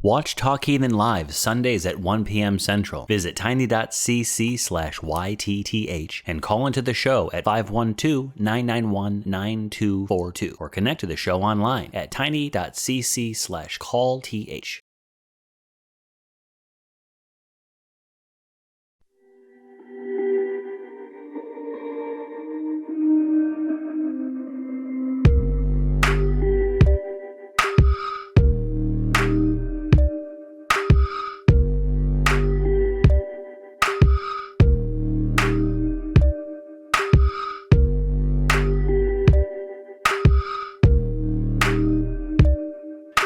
Watch Talk Heathen live Sundays at 1 p.m. Central. Visit tiny.cc/YTTH and call into the show at 512-991-9242 or connect to the show online at tiny.cc/callth.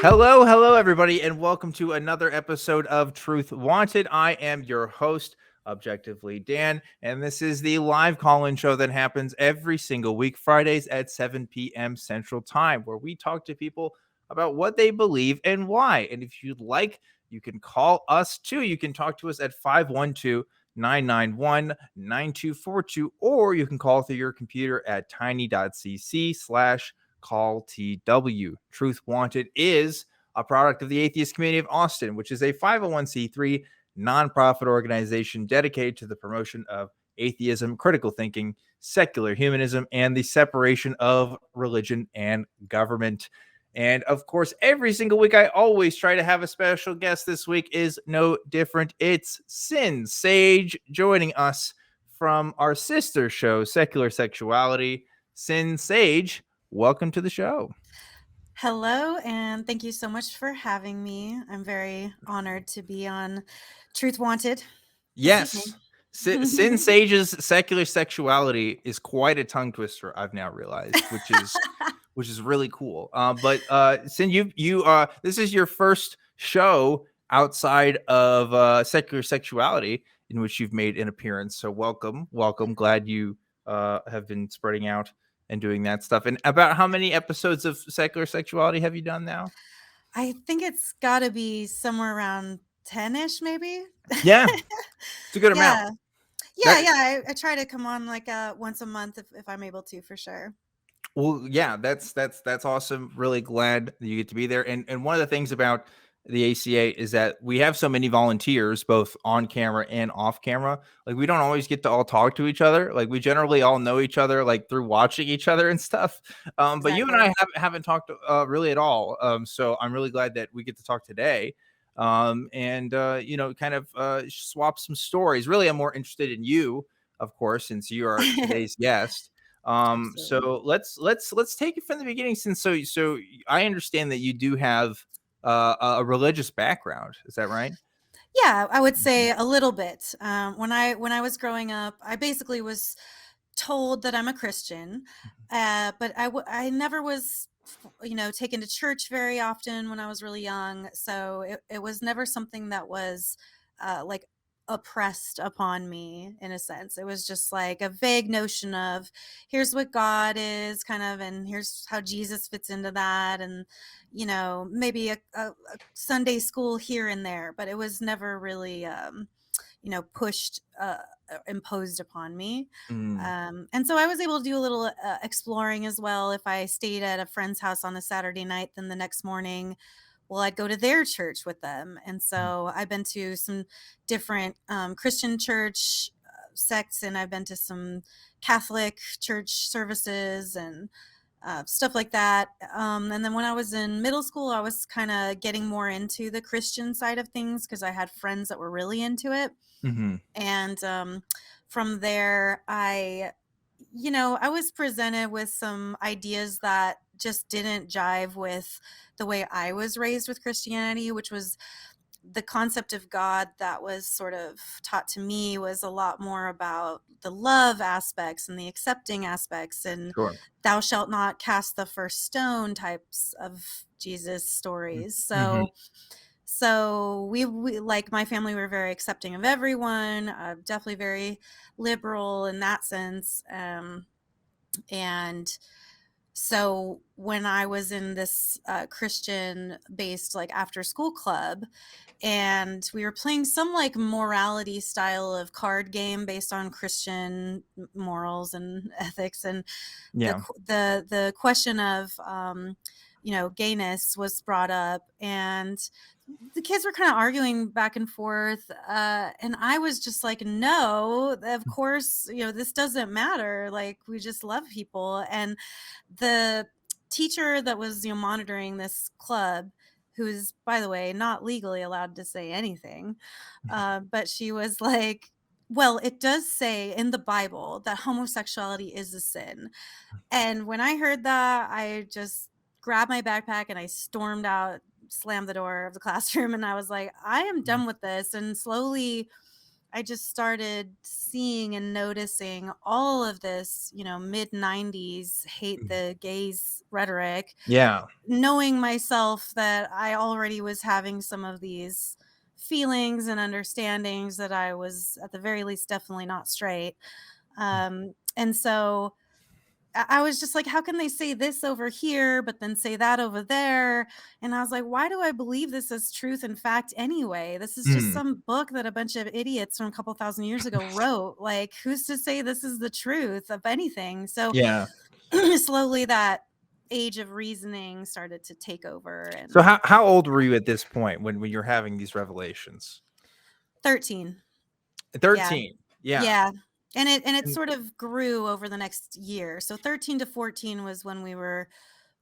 Hello, everybody, and welcome to another episode of Truth Wanted. I am your host, Objectively Dan, and this is the live call-in show that happens every single week, Fridays at 7 p.m. Central Time, where we talk to people about what they believe and why. And if you'd like, you can call us too. You can talk to us at 512-991-9242, or you can call through your computer at tiny.cc/calltw. Truth Wanted is a product of the Atheist community of Austin, which is a 501c3 nonprofit organization dedicated to the promotion of atheism, critical thinking, secular humanism, and the separation of religion and government. And of course, every single week, I always try to have a special guest. This week is no different. It's Sinn Sage joining us from our sister show, Secular Sexuality. Sinn Sage, welcome to the show. Hello, and thank you so much for having me. I'm very honored to be on Truth Wanted. Yes. Sinn Sage's Secular Sexuality is quite a tongue twister, I've now realized, which is really cool. But Sinn, this is your first show outside of Secular Sexuality in which you've made an appearance. So welcome. Glad you have been spreading out and doing that stuff. And about how many episodes of Secular Sexuality have you done now? I think it's got to be somewhere around 10-ish, maybe. Yeah, it's a good amount. I try to come on like once a month if I'm able to, for sure. Well, yeah, that's awesome. Really glad that you get to be there. And one of the things about the ACA is that we have so many volunteers, both on camera and off camera. Like, we don't always get to all talk to each other. Like, we generally all know each other, like through watching each other and stuff. But you and I haven't talked really at all. So I'm really glad that we get to talk today. And kind of swap some stories. Really, I'm more interested in you, of course, since you are today's guest. So let's take it from the beginning. Since so I understand that you do have a religious background. Is that right? Yeah, I would say a little bit. When I was growing up, I basically was told that I'm a Christian, but I never was, taken to church very often when I was really young. So it was never something that was like oppressed upon me, in a sense. It was just like a vague notion of, here's what God is, kind of, and here's how Jesus fits into that, and maybe a Sunday school here and there, but it was never really pushed, imposed upon me. And so I was able to do a little exploring as well. If I stayed at a friend's house on a Saturday night, then the next morning, well, I'd go to their church with them. And so I've been to some different Christian church sects, and I've been to some Catholic church services and stuff like that. And then when I was in middle school, I was kind of getting more into the Christian side of things because I had friends that were really into it. And from there, I was presented with some ideas that just didn't jive with the way I was raised with Christianity, which was the concept of God that was sort of taught to me was a lot more about the love aspects and the accepting aspects and thou shalt not cast the first stone types of Jesus stories. So we like, my family, were very accepting of everyone, definitely very liberal in that sense. And so when I was in this Christian-based like after-school club, and we were playing some like morality style of card game based on Christian morals and ethics, and the question of gayness was brought up, and the kids were kind of arguing back and forth, and I was just like, no, of course, this doesn't matter, like, we just love people. And the teacher that was monitoring this club, who is, by the way, not legally allowed to say anything, but she was like, well, it does say in the Bible that homosexuality is a sin. And when I heard that, I just grabbed my backpack and I stormed out, slammed the door of the classroom, and I was like, I am done with this. And slowly I just started seeing and noticing all of this, mid 90s hate the gays rhetoric. Yeah. Knowing myself that I already was having some of these feelings and understandings that I was, at the very least, definitely not straight. And so I was just like, how can they say this over here, but then say that over there? And I was like, why do I believe this as truth and fact anyway? This is just some book that a bunch of idiots from a couple thousand years ago wrote. Like, who's to say this is the truth of anything? So Yeah. slowly that age of reasoning started to take over. And So how old were you at this point when you're having these revelations? 13. 13. Yeah. And it sort of grew over the next year. So 13 to 14 was when we were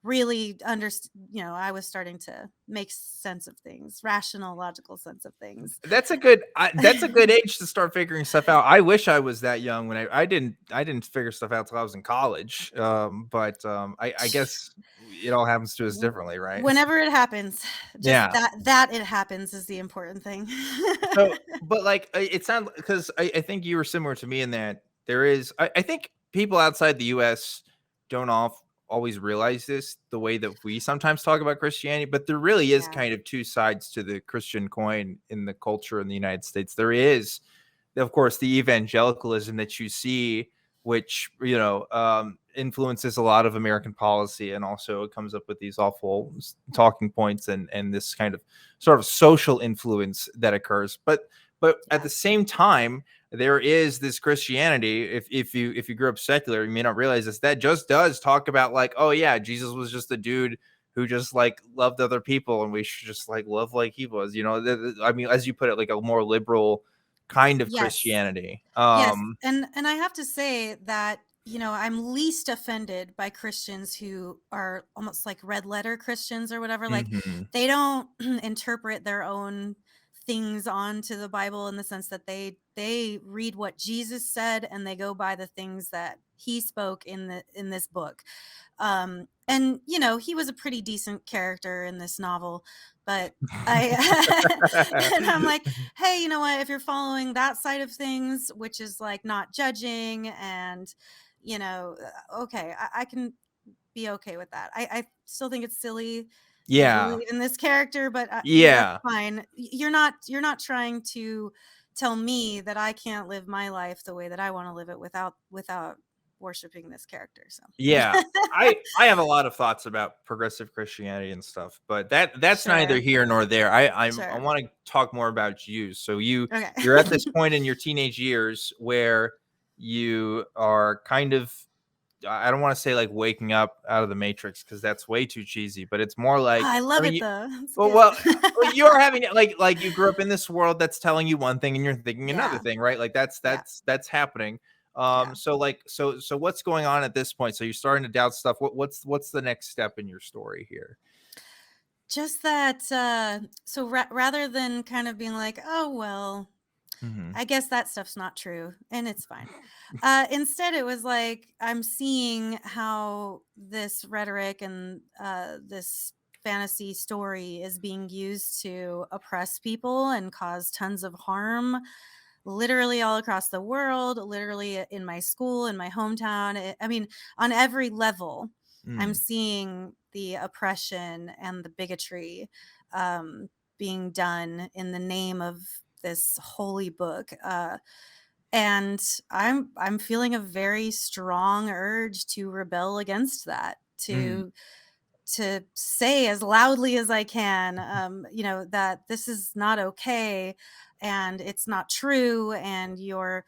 really I was starting to make sense of things, rational, logical sense of things. That's a good age to start figuring stuff out. I wish I was that young when I didn't figure stuff out till I was in college. But I guess it all happens to us differently, right? Whenever it happens, just that it happens is the important thing. So, but like, it sounds, because I think you were similar to me in that there is, I think people outside the US don't always realize this the way that we sometimes talk about Christianity, but there really is kind of two sides to the Christian coin in the culture in the United States. There is, of course, the evangelicalism that you see, which, influences a lot of American policy, and also it comes up with these awful talking points and this kind of sort of social influence that occurs. But at the same time, there is this Christianity. If you grew up secular, you may not realize this, that just does talk about like, oh yeah, Jesus was just a dude who just like loved other people, and we should just like love like he was. I mean, as you put it, like a more liberal kind of Christianity. Yes, and I have to say that I'm least offended by Christians who are almost like red letter Christians or whatever. Like, they don't interpret their own things onto the Bible in the sense that they read what Jesus said and they go by the things that he spoke in this book. And he was a pretty decent character in this novel, but and I'm like, hey, you know what, if you're following that side of things, which is like not judging and okay, I can be okay with that. I still think it's silly to believe in this character, but that's fine. You're not trying to tell me that I can't live my life the way that I want to live it without worshiping this character. So I have a lot of thoughts about progressive Christianity and stuff, but that's neither here nor there. I want to talk more about you. So you're at this point in your teenage years where you are kind of, I don't want to say like waking up out of the matrix, because that's way too cheesy, but it's more like, I love it though. Well, you're having like you grew up in this world that's telling you one thing and you're thinking another thing, right? Like that's happening. So what's going on at this point? So you're starting to doubt stuff. What's the next step in your story here? Just that. So rather than kind of being like, oh, well, I guess that stuff's not true and it's fine. Instead, it was like, I'm seeing how this rhetoric and this fantasy story is being used to oppress people and cause tons of harm, literally all across the world, literally in my school, in my hometown. I mean, on every level, I'm seeing the oppression and the bigotry being done in the name of this holy book. And I'm feeling a very strong urge to rebel against that, to say as loudly as I can, that this is not okay and it's not true and you're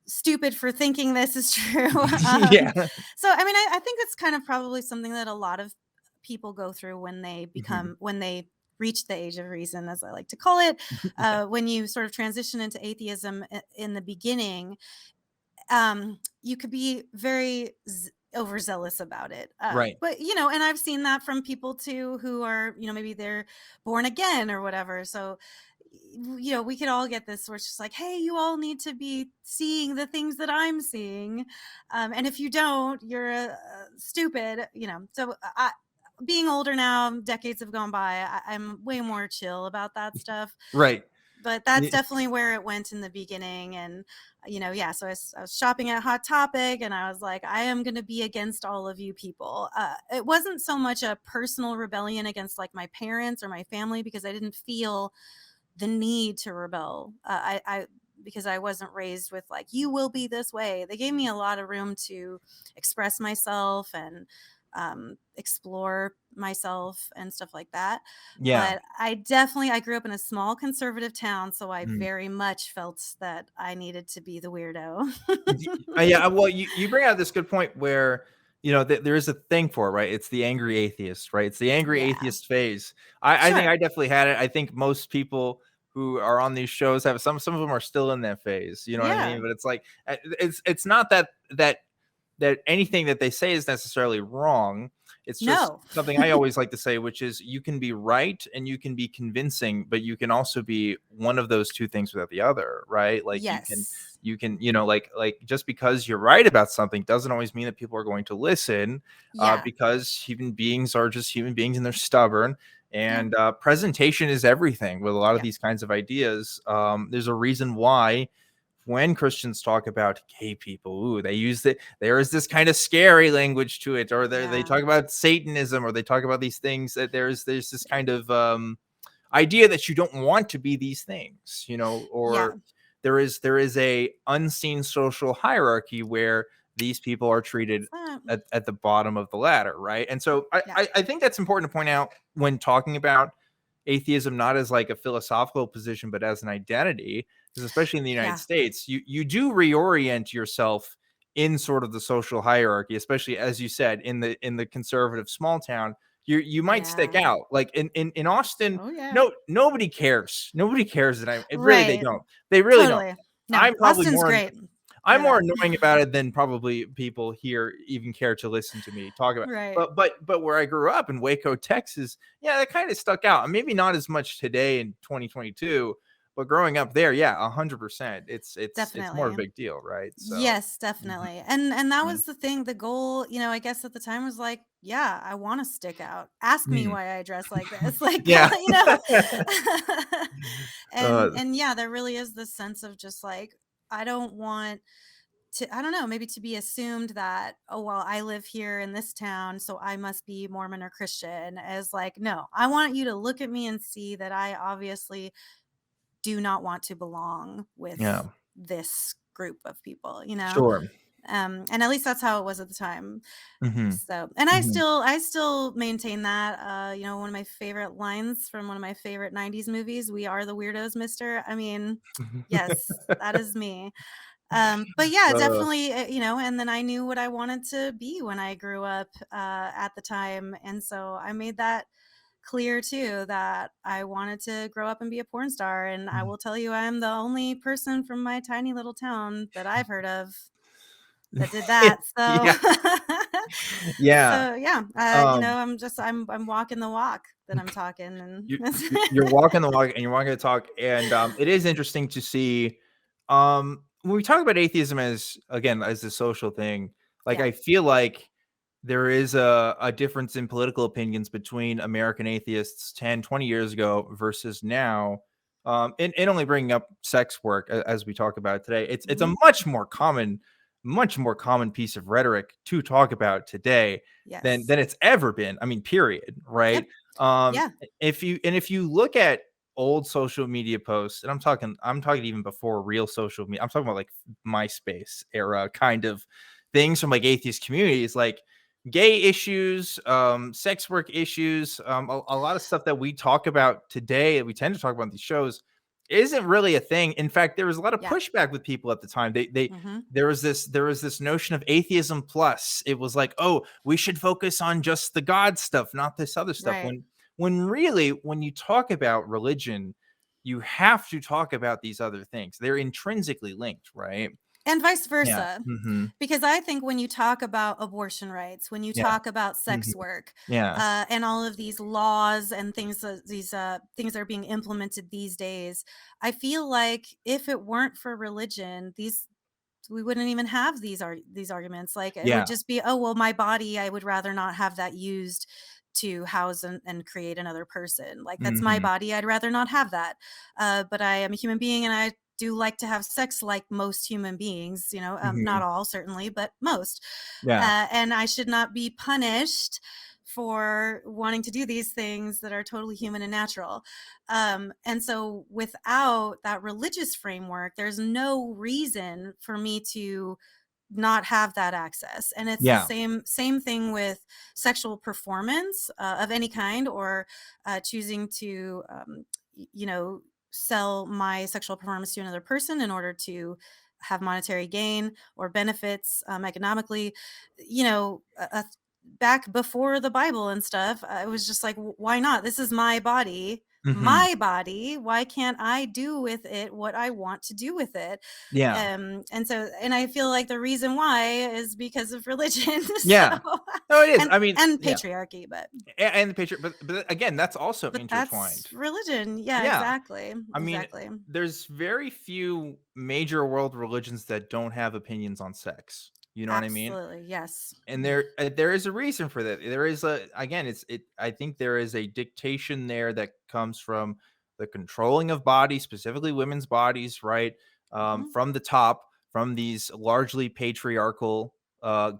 stupid for thinking this is true. So, I mean, I think it's kind of probably something that a lot of people go through when they Mhm. when they reach the age of reason, as I like to call it. When you sort of transition into atheism in the beginning, you could be very overzealous about it. Right. But, and I've seen that from people too who are, maybe they're born again or whatever. So, we could all get this where it's just like, hey, you all need to be seeing the things that I'm seeing. And if you don't, you're stupid, So being older now, decades have gone by, I'm way more chill about that stuff. Right. But that's Yeah. definitely where it went in the beginning. And, so I was shopping at Hot Topic and I was like, I am going to be against all of you people. It wasn't so much a personal rebellion against like my parents or my family, because I didn't feel the need to rebel. Because I wasn't raised with like, you will be this way. They gave me a lot of room to express myself and explore myself and stuff like that. Yeah. But I grew up in a small conservative town, so I Mm. very much felt that I needed to be the weirdo. Yeah. Well, you bring out this good point where, there is a thing for it, right? It's the angry atheist, right? It's the angry Yeah, atheist phase. I think sure. I definitely had it. I think most people who are on these shows have some of them are still in that phase. You know what I Yeah. mean? But it's like, it's not that anything that they say is necessarily wrong. It's just No. something I always like to say, which is you can be right and you can be convincing, but you can also be one of those two things without the other, right? Like Yes. like just because you're right about something doesn't always mean that people are going to listen, Yeah. because human beings are just human beings and they're stubborn. Yeah. And presentation is everything with a lot of Yeah. these kinds of ideas. There's a reason why when Christians talk about gay people, they use there is this kind of scary language to it, or they talk about Satanism, or they talk about these things that there's this kind of idea that you don't want to be these things, Yeah. or there is a unseen social hierarchy where these people are treated at the bottom of the ladder, right? And so Yeah. I think that's important to point out when talking about atheism, not as like a philosophical position, but as an identity, because especially in the United Yeah. States, you do reorient yourself in sort of the social hierarchy, especially as you said in the conservative small town. You might stick Yeah. out, like in Austin. Oh yeah. Nobody cares. Nobody cares that really they Right. don't. They really don't. Totally. No, I'm probably Austin's more great. I'm Know more that. annoying about it than probably people here even care to listen to me talk about. Right. But where I grew up in Waco, Texas, yeah, that kind of stuck out. Maybe not as much today in 2022, but growing up there, yeah, 100%. It's more of a Definitely. big deal, right? So, Yes, mhm, definitely. And that mhm, was the thing, the goal, I guess at the time was like, yeah, I want to stick out. Ask me mhm. why I dress like this. Like, Yeah. and uh, yeah, there really is this sense of just like, I don't want to, I don't know, maybe to be assumed that, oh, well, I live here in this town, so I must be Mormon or Christian. As like, no, I want you to look at me and see that I obviously do not want to belong with yeah. this group of people, Sure. and at least that's how it was at the time. Hmm. So, and Hmm. I still maintain that, one of my favorite lines from one of my favorite 90s movies, "We are the weirdos, mister." I mean, yes, that is me. But yeah, uh, definitely, and then I knew what I wanted to be when I grew up, at the time. And so I made that clear too, that I wanted to grow up and be a porn star. And I will tell you, I'm the only person from my tiny little town that I've heard of that did that. So, yeah. Yeah. so yeah, Um, I'm walking the walk that I'm talking. And you're walking the walk and you're walking the talk, and it is interesting to see when we talk about atheism as again as a social thing. Like yeah. I feel like there is a difference in political opinions between American atheists 10, 20 years ago versus now. And only bringing up sex work as we talk about it today, it's a Hmm. much more common piece of rhetoric to talk about today Yes. than it's ever been. I mean, period, Yep. right? Um, Yeah. if you look at old social media posts, and I'm talking even before real social media, I'm talking about like MySpace era kind of things from like atheist communities, like gay issues, sex work issues, a lot of stuff that we talk about today, that we tend to talk about in these shows, isn't really a thing. In fact, there was a lot of Yeah. pushback with people at the time. Mm-hmm. There was this notion of atheism plus. It was like, oh, we should focus on just the God stuff, not this other stuff. Right. When really, when you talk about religion, you have to talk about these other things. They're intrinsically linked, right? And vice Yeah. versa. Mm-hmm. Because I think when you talk about abortion rights, when you Yeah. talk about sex Mm-hmm. work, Yeah. and all of these laws and things, these things that are being implemented these days, I feel like if it weren't for religion, we wouldn't even have these arguments. Like it Yeah. would just be, oh well, my body, I would rather not have that used to house and create another person. Like that's my Mm-hmm. body, I'd rather not have that. But I am a human being, and I do like to have sex like most human beings, Mm-hmm. not all certainly, but most. Yeah. And I should not be punished for wanting to do these things that are totally human and natural. And so without that religious framework, there's no reason for me to not have that access. And it's the Yeah. same thing with sexual performance of any kind, or choosing to sell my sexual performance to another person in order to have monetary gain or benefits economically. Back before the Bible and stuff, I was just like, why not? This is my body. Mm-hmm. My body, why can't I do with it what I want to do with it? Yeah. And I feel like the reason why is because of religion. Yeah. No, it is. And, I mean, and yeah. patriarchy, but And the patriarchy, but again, that's also but intertwined. that's religion. Yeah, Yeah. exactly. I mean, exactly. there's very few major world religions that don't have opinions on sex. You know what I mean? Absolutely, yes. And there is a reason for that. There is I think there is a dictation there that comes from the controlling of bodies, specifically women's bodies, right? From the top, from these largely patriarchal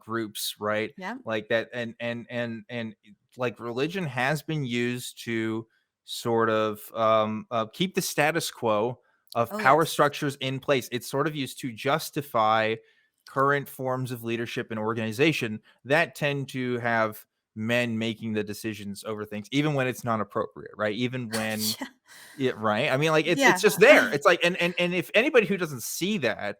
groups, right? Yeah. Like that, and like religion has been used to sort of keep the status quo of power structures in place. It's sort of used to justify current forms of leadership and organization that tend to have men making the decisions over things, even when it's not appropriate, right? Even when right. I mean, like it's just there. It's like, and if anybody who doesn't see that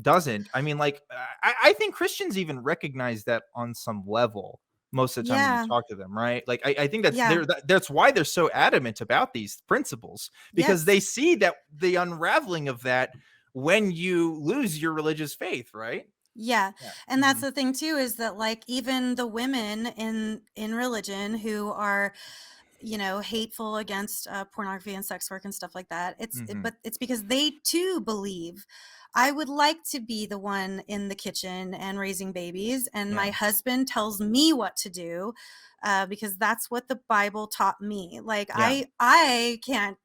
doesn't, I mean, like I think Christians even recognize that on some level most of the time when you talk to them, right? Like I think that's why they're so adamant about these principles, because they see that the unraveling of that when you lose your religious faith, right? Yeah. And that's the thing too, is that like even the women in religion who are hateful against pornography and sex work and stuff like that, but it's because they too believe, I would like to be the one in the kitchen and raising babies, and my husband tells me what to do because that's what the Bible taught me. Like I can't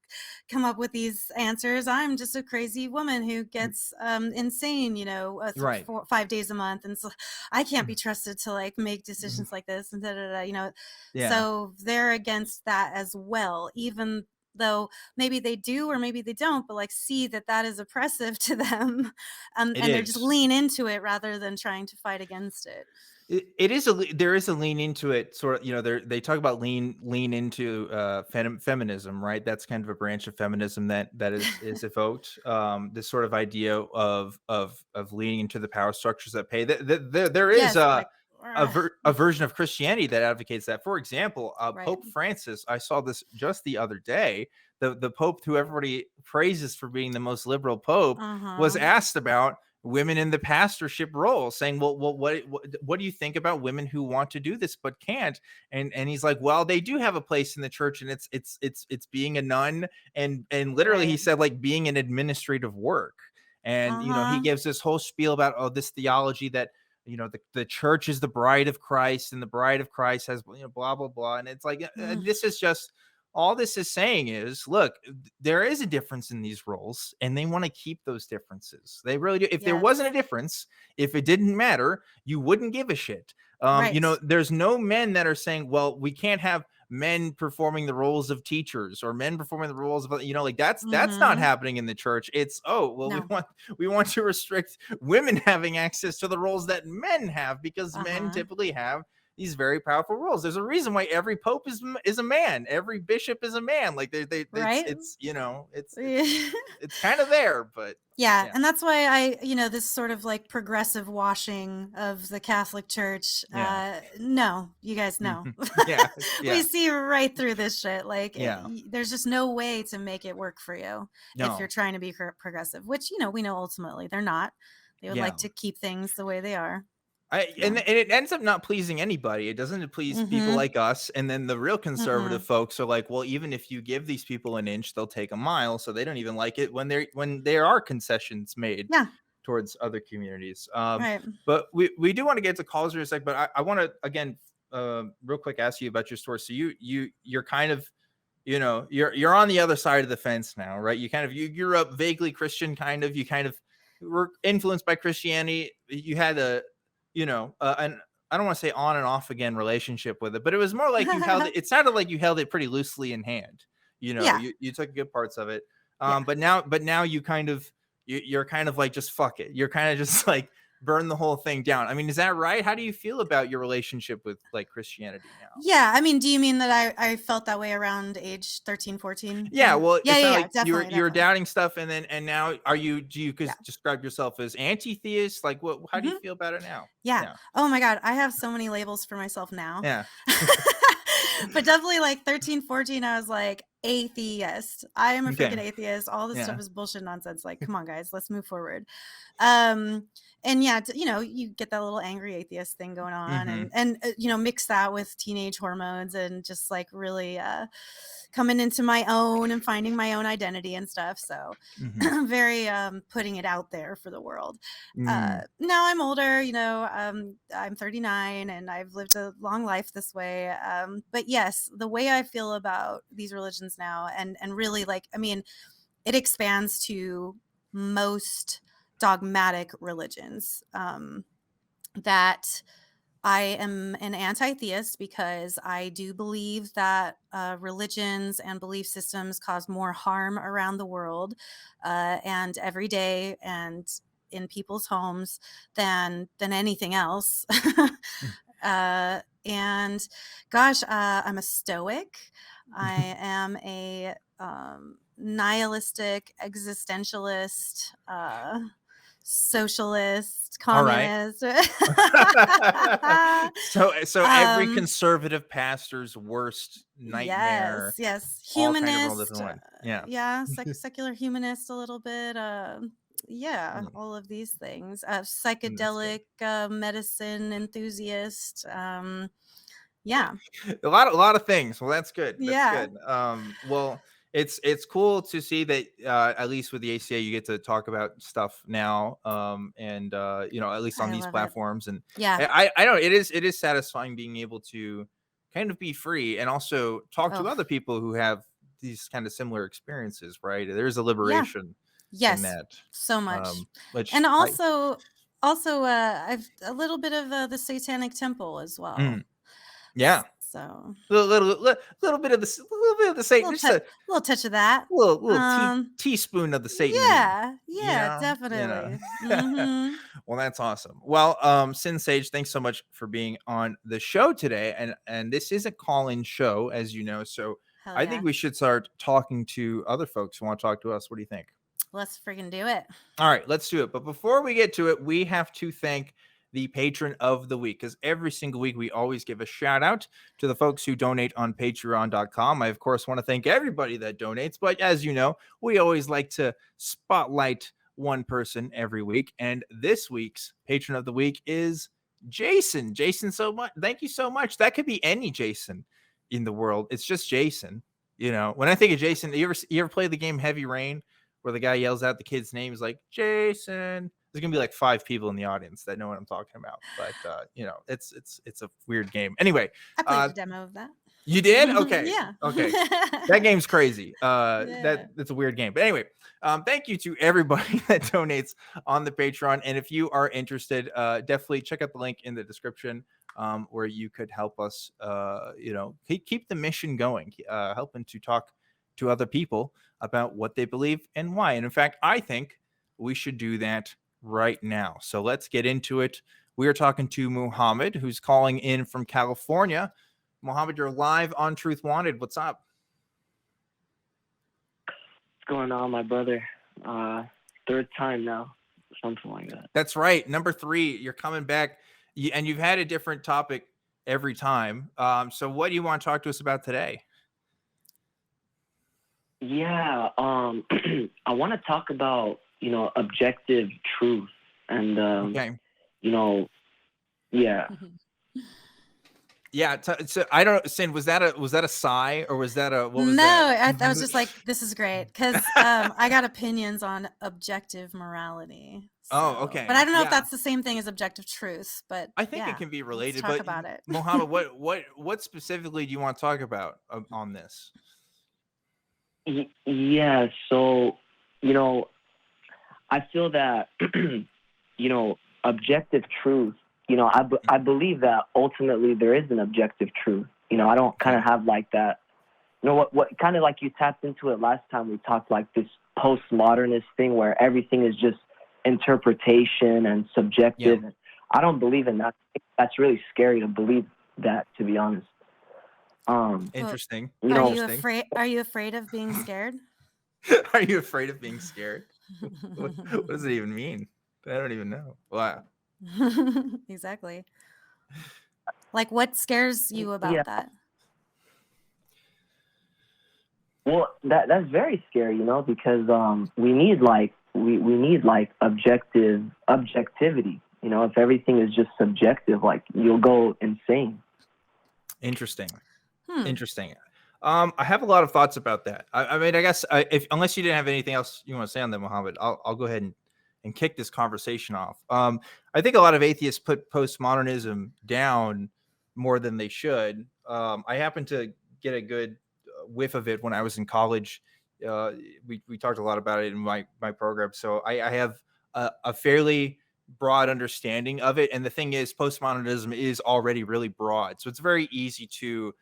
come up with these answers. I'm just a crazy woman who gets insane, 5 days a month, and so I can't be trusted to like make decisions like this and So they're against that as well, even though maybe they do or maybe they don't, but like see that is oppressive to them, and they just lean into it rather than trying to fight against it. There is a lean into it, sort of, they talk about lean into feminism, right? That's kind of a branch of feminism that is evoked, this sort of idea of leaning into the power structures that pay. There is a version of Christianity that advocates that. For example, Pope Francis, I saw this just the other day, the Pope who everybody praises for being the most liberal Pope was asked about women in the pastorship role, saying, well, what do you think about women who want to do this but can't? And he's like, well, they do have a place in the church, and it's being a nun, and literally he said, like, being an administrative work. And he gives this whole spiel about this theology that the church is the bride of Christ, and the bride of Christ has blah blah blah. And it's like this is just, all this is saying is, look, there is a difference in these roles, and they want to keep those differences. They really do. If there wasn't a difference, if it didn't matter, you wouldn't give a shit. There's no men that are saying, well, we can't have men performing the roles of teachers or men performing the roles of, like that's not happening in the church. It's, we want to restrict women having access to the roles that men have, because men typically have these very powerful roles. There's a reason why every pope is a man, every bishop is a man. Like Right. it's it's kind of there, but yeah. And that's why this sort of like progressive washing of the Catholic Church. No, you guys know. We see right through this shit. Like, there's just no way to make it work for you if you're trying to be progressive, which, we know ultimately they're not. They would like to keep things the way they are. And it ends up not pleasing anybody. It doesn't please people like us. And then the real conservative folks are like, well, even if you give these people an inch, they'll take a mile. So they don't even like it when there are concessions made towards other communities. Right. But we do want to get to calls in a sec. But I want to again real quick ask you about your story. So you're kind of, you're on the other side of the fence now, right? You grew up vaguely Christian, kind of. You kind of were influenced by Christianity. You had and I don't want to say on and off again relationship with it, but it was more like you held it. It sounded like you held it pretty loosely in hand. You took good parts of it. But now you're kind of like, just fuck it. You're kind of just like burn the whole thing down. I mean, is that right? How do you feel about your relationship with like Christianity now? Yeah. I mean, do you mean that I felt that way around age 13, 14? Yeah. Well, like definitely. you were doubting stuff. And now do you describe yourself as anti-theist? Like how do you feel about it now? Yeah. Oh my God. I have so many labels for myself now. Yeah. But definitely like 13, 14, I was like, atheist. I am a freaking atheist. All this stuff is bullshit nonsense. Like, come on, guys, let's move forward. And you get that little angry atheist thing going on, and mix that with teenage hormones and just like really coming into my own and finding my own identity and stuff. So very putting it out there for the world. Now I'm older, I'm 39 and I've lived a long life this way. But yes, the way I feel about these religions now and really like, I mean, it expands to most dogmatic religions, that I am an anti-theist because I do believe that religions and belief systems cause more harm around the world and every day and in people's homes than anything else. And gosh, I'm a stoic. I am a nihilistic existentialist, socialist, communist. Right. So every conservative pastor's worst nightmare. Yes. Humanist. Secular humanist a little bit. All of these things. Psychedelic medicine enthusiast. A lot of things. Well, that's good. That's good. Well, it's cool to see that at least with the ACA you get to talk about stuff now, and at least on these platforms. And I know it is satisfying being able to kind of be free and also talk to other people who have these kind of similar experiences. Right? There's a liberation. Yes, in that. So much. And also I've a little bit of the Satanic Temple as well. Yeah. So little bit of the Satan, little touch of that, little teaspoon of the Satan. Yeah, definitely. Well, that's awesome. Well, Sinn Sage, thanks so much for being on the show today. And this is a call-in show, as you know. So I think we should start talking to other folks who want to talk to us. What do you think? Let's freaking do it. All right, let's do it. But before we get to it, we have to thank the patron of the week, because every single week we always give a shout out to the folks who donate on patreon.com. I, of course, want to thank everybody that donates, but as you know, we always like to spotlight one person every week. And this week's patron of the week is Jason. Jason, thank you so much. That could be any Jason in the world. It's just Jason. When I think of Jason, you ever play the game Heavy Rain, where the guy yells out the kid's name, is like, Jason? There's gonna be like 5 people in the audience that know what I'm talking about, but it's a weird game. Anyway, I played a demo of that. You did? Okay. Yeah. Okay. That game's crazy. That's a weird game. But anyway, thank you to everybody that donates on the Patreon. And if you are interested, definitely check out the link in the description, where you could help us, keep the mission going, helping to talk to other people about what they believe and why. And in fact, I think we should do that right now. So let's get into it We are talking to Muhammad, who's calling in from California. Muhammad, you're live on Truth Wanted. What's up? What's going on, my brother? Third time now, something like that. That's right. Number 3, you're coming back, and you've had a different topic every time. So what do you want to talk to us about today? Yeah, I want to talk about, objective truth and, Okay. Yeah. Yeah. So I don't, Sinn, was that a sigh, or was that what was No, that? I was just like, this is great because I got opinions on objective morality. Oh, So- okay. But I don't know Yeah. if that's the same thing as objective truth. But I think yeah, it can be let's related, talk but about it. Mohammed, what specifically do you want to talk about on this? Yeah, so, I feel that, objective truth, I believe that ultimately there is an objective truth. I don't kind of have like that, what kind of like you tapped into it last time we talked, like this postmodernist thing where everything is just interpretation and subjective. Yeah. I don't believe in that. That's really scary to believe that, to be honest. Interesting. Are you afraid of being scared? Are you afraid of being scared? What does it even mean? I don't even know. Wow. Exactly. Like, what scares you about that? Well, that's very scary, because we need objectivity. If everything is just subjective, like you'll go insane. Interesting. Interesting. I have a lot of thoughts about that. I mean, I guess unless you didn't have anything else you want to say on that, Mohammed, I'll go ahead and kick this conversation off. I think a lot of atheists put postmodernism down more than they should. I happened to get a good whiff of it when I was in college. We talked a lot about it in my program, so I have a fairly broad understanding of it. And the thing is, postmodernism is already really broad, so it's very easy to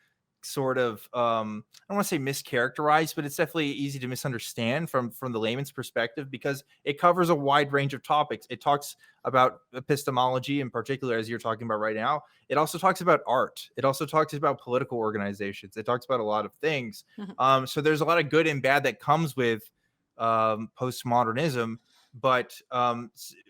sort of I don't want to say mischaracterized, but it's definitely easy to misunderstand from the layman's perspective, because it covers a wide range of topics. It talks about epistemology in particular, as you're talking about right now. It also talks about art. It also talks about political organizations. It talks about a lot of things. So there's a lot of good and bad that comes with postmodernism, but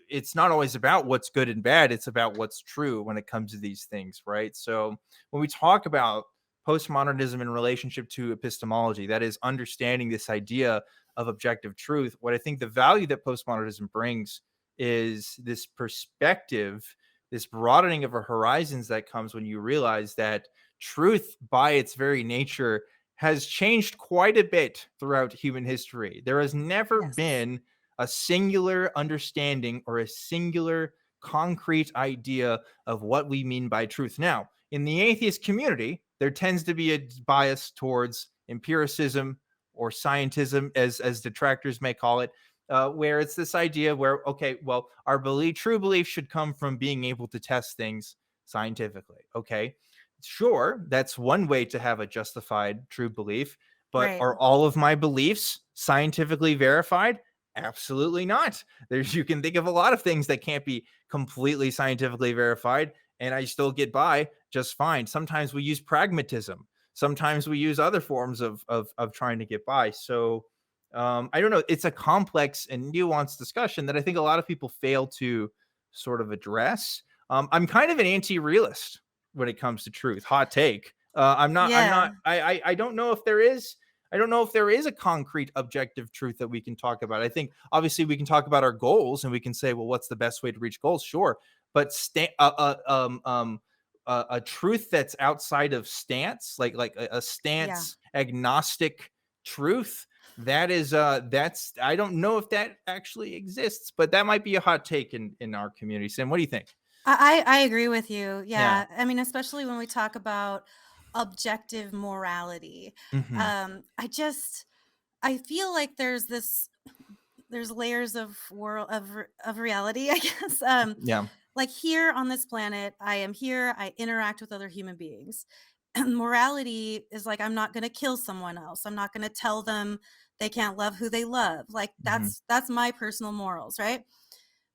it's not always about what's good and bad. It's about what's true when it comes to these things, right? So when we talk about postmodernism in relationship to epistemology, that is understanding this idea of objective truth, what I think the value that postmodernism brings is this perspective, this broadening of our horizons that comes when you realize that truth by its very nature has changed quite a bit throughout human history. There has never been a singular understanding or a singular concrete idea of what we mean by truth. Now, in the atheist community, there tends to be a bias towards empiricism or scientism, as detractors may call it, where it's this idea where, okay, well, our true belief should come from being able to test things scientifically. Okay, sure, that's one way to have a justified true belief, but Right. are all of my beliefs scientifically verified? Absolutely not. You can think of a lot of things that can't be completely scientifically verified, and I still get by just fine. Sometimes we use pragmatism. Sometimes we use other forms of trying to get by. So I don't know. It's a complex and nuanced discussion that I think a lot of people fail to sort of address. I'm kind of an anti-realist when it comes to truth. Hot take. I'm not. I don't know if there is. I don't know if there is a concrete objective truth that we can talk about. I think obviously we can talk about our goals and we can say, well, what's the best way to reach goals? Sure, but a truth that's outside of stance, like a stance agnostic truth, that is that's, I don't know if that actually exists, but that might be a hot take in our community. Sam, what do you think? I agree with you. Yeah. I mean, especially when we talk about objective morality. Mhm. I feel like there's layers of reality, I guess. Yeah. Like here on this planet, I am here, I interact with other human beings. And morality is like, I'm not going to kill someone else. I'm not going to tell them they can't love who they love. Like Mhm. that's my personal morals, right?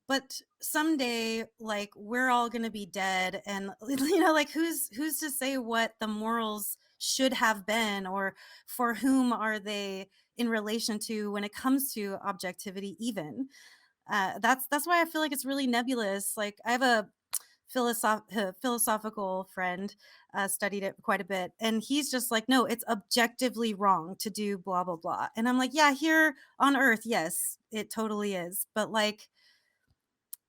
but someday, like, we're all going to be dead, and you know, like, who's to say what the morals should have been, or for whom are they in relation to when it comes to objectivity even. That's why I feel like it's really nebulous. Like, I have a philosophical friend, studied it quite a bit, and he's just like, no, it's objectively wrong to do blah blah blah. And I'm like, yeah, here on earth, yes, it totally is, but like,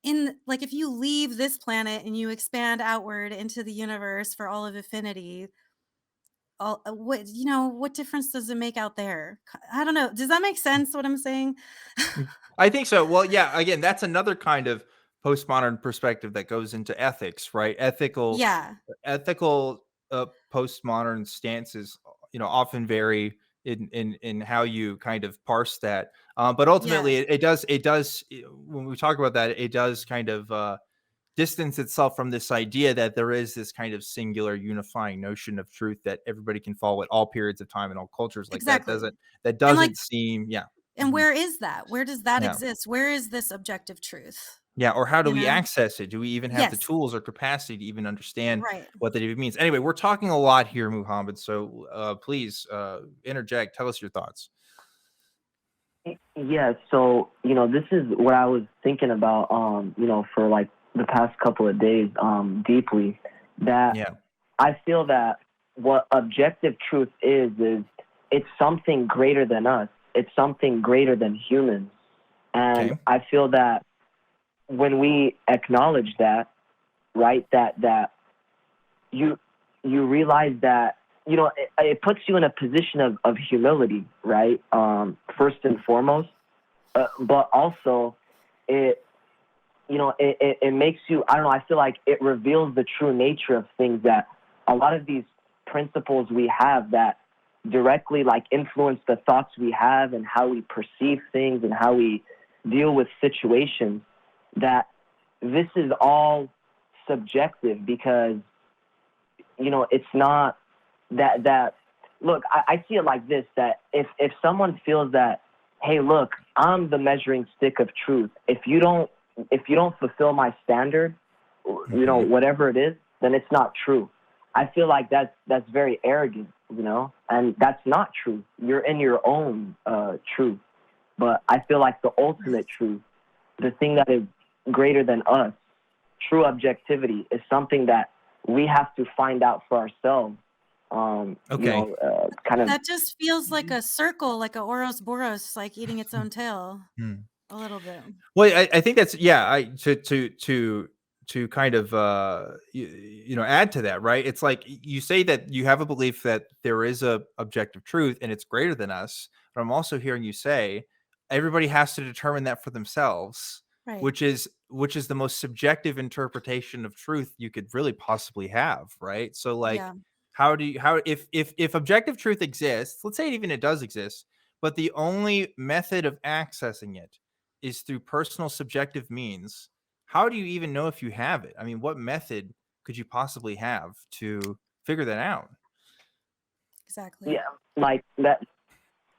if you leave this planet and you expand outward into the universe for all of infinity, what difference does it make out there? I don't know, does that make sense what I'm saying? I think so. Well, yeah, again, that's another kind of postmodern perspective that goes into ethics, right? Yeah, Ethical postmodern stances, often vary in how you kind of parse that. But yeah, ultimately, it does when we talk about that, it does kind of distance itself from this idea that there is this kind of singular unifying notion of truth that everybody can follow at all periods of time and all cultures. Like that exactly. And like, doesn't seem, yeah. and Mhm. where is that? Where does that Yeah. exist? Where is this objective truth? Yeah, or how do You we know? access it? Do we even have the Yes, tools or capacity to even understand right. what that even means? Anyway, we're talking a lot here, Muhammad. So please interject. Tell us your thoughts. Yeah, so this is what I was thinking about, for like the past couple of days, deeply. That Yeah. I feel that what objective truth is it's something greater than us. It's something greater than humans, and Okay. I feel that when we acknowledge that, right, that you realize that it puts you in a position of humility, right? First and foremost, but also it it makes you, I don't know, I feel like it reveals the true nature of things, that a lot of these principles we have that directly like influence the thoughts we have and how we perceive things and how we deal with situations, that this is all subjective, because it's not that look, I see it like this, that if someone feels that, hey, look, I'm the measuring stick of truth, if you don't fulfill my standard, Mhm. whatever it is, then it's not true. I feel like that's very arrogant, and that's not true. You're in your own truth. But I feel like the ultimate truth, the thing that is greater than us, true objectivity, is something that we have to find out for ourselves. Okay. Kind of. That just feels like a circle, like a Ouroboros, like eating its own tail Hmm. a little bit. Well, I think that's, yeah. I to kind of add to that, right? It's like you say that you have a belief that there is a objective truth and it's greater than us, but I'm also hearing you say everybody has to determine that for themselves, Right. which is the most subjective interpretation of truth you could really possibly have, right? So like, Yeah, how if objective truth exists, let's say even it does exist, but the only method of accessing it is through personal subjective means, how do you even know if you have it? I mean, what method could you possibly have to figure that out? exactly. Yeah, like that.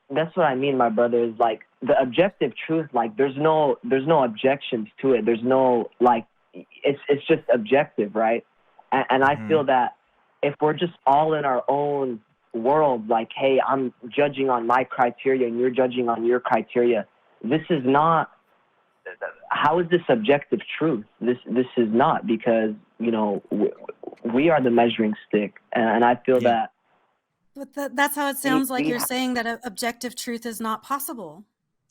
That's what I mean, my brother, is like the objective truth, like there's no objections to it. There's no, like, it's just objective, right? And I feel Mhm. that if we're just all in our own world, like, hey, I'm judging on my criteria and you're judging on your criteria, this is not, how is this objective truth? This is not, because we are the measuring stick, and I feel Yeah. that But that's how it we, sounds like we you're saying that objective truth is not possible.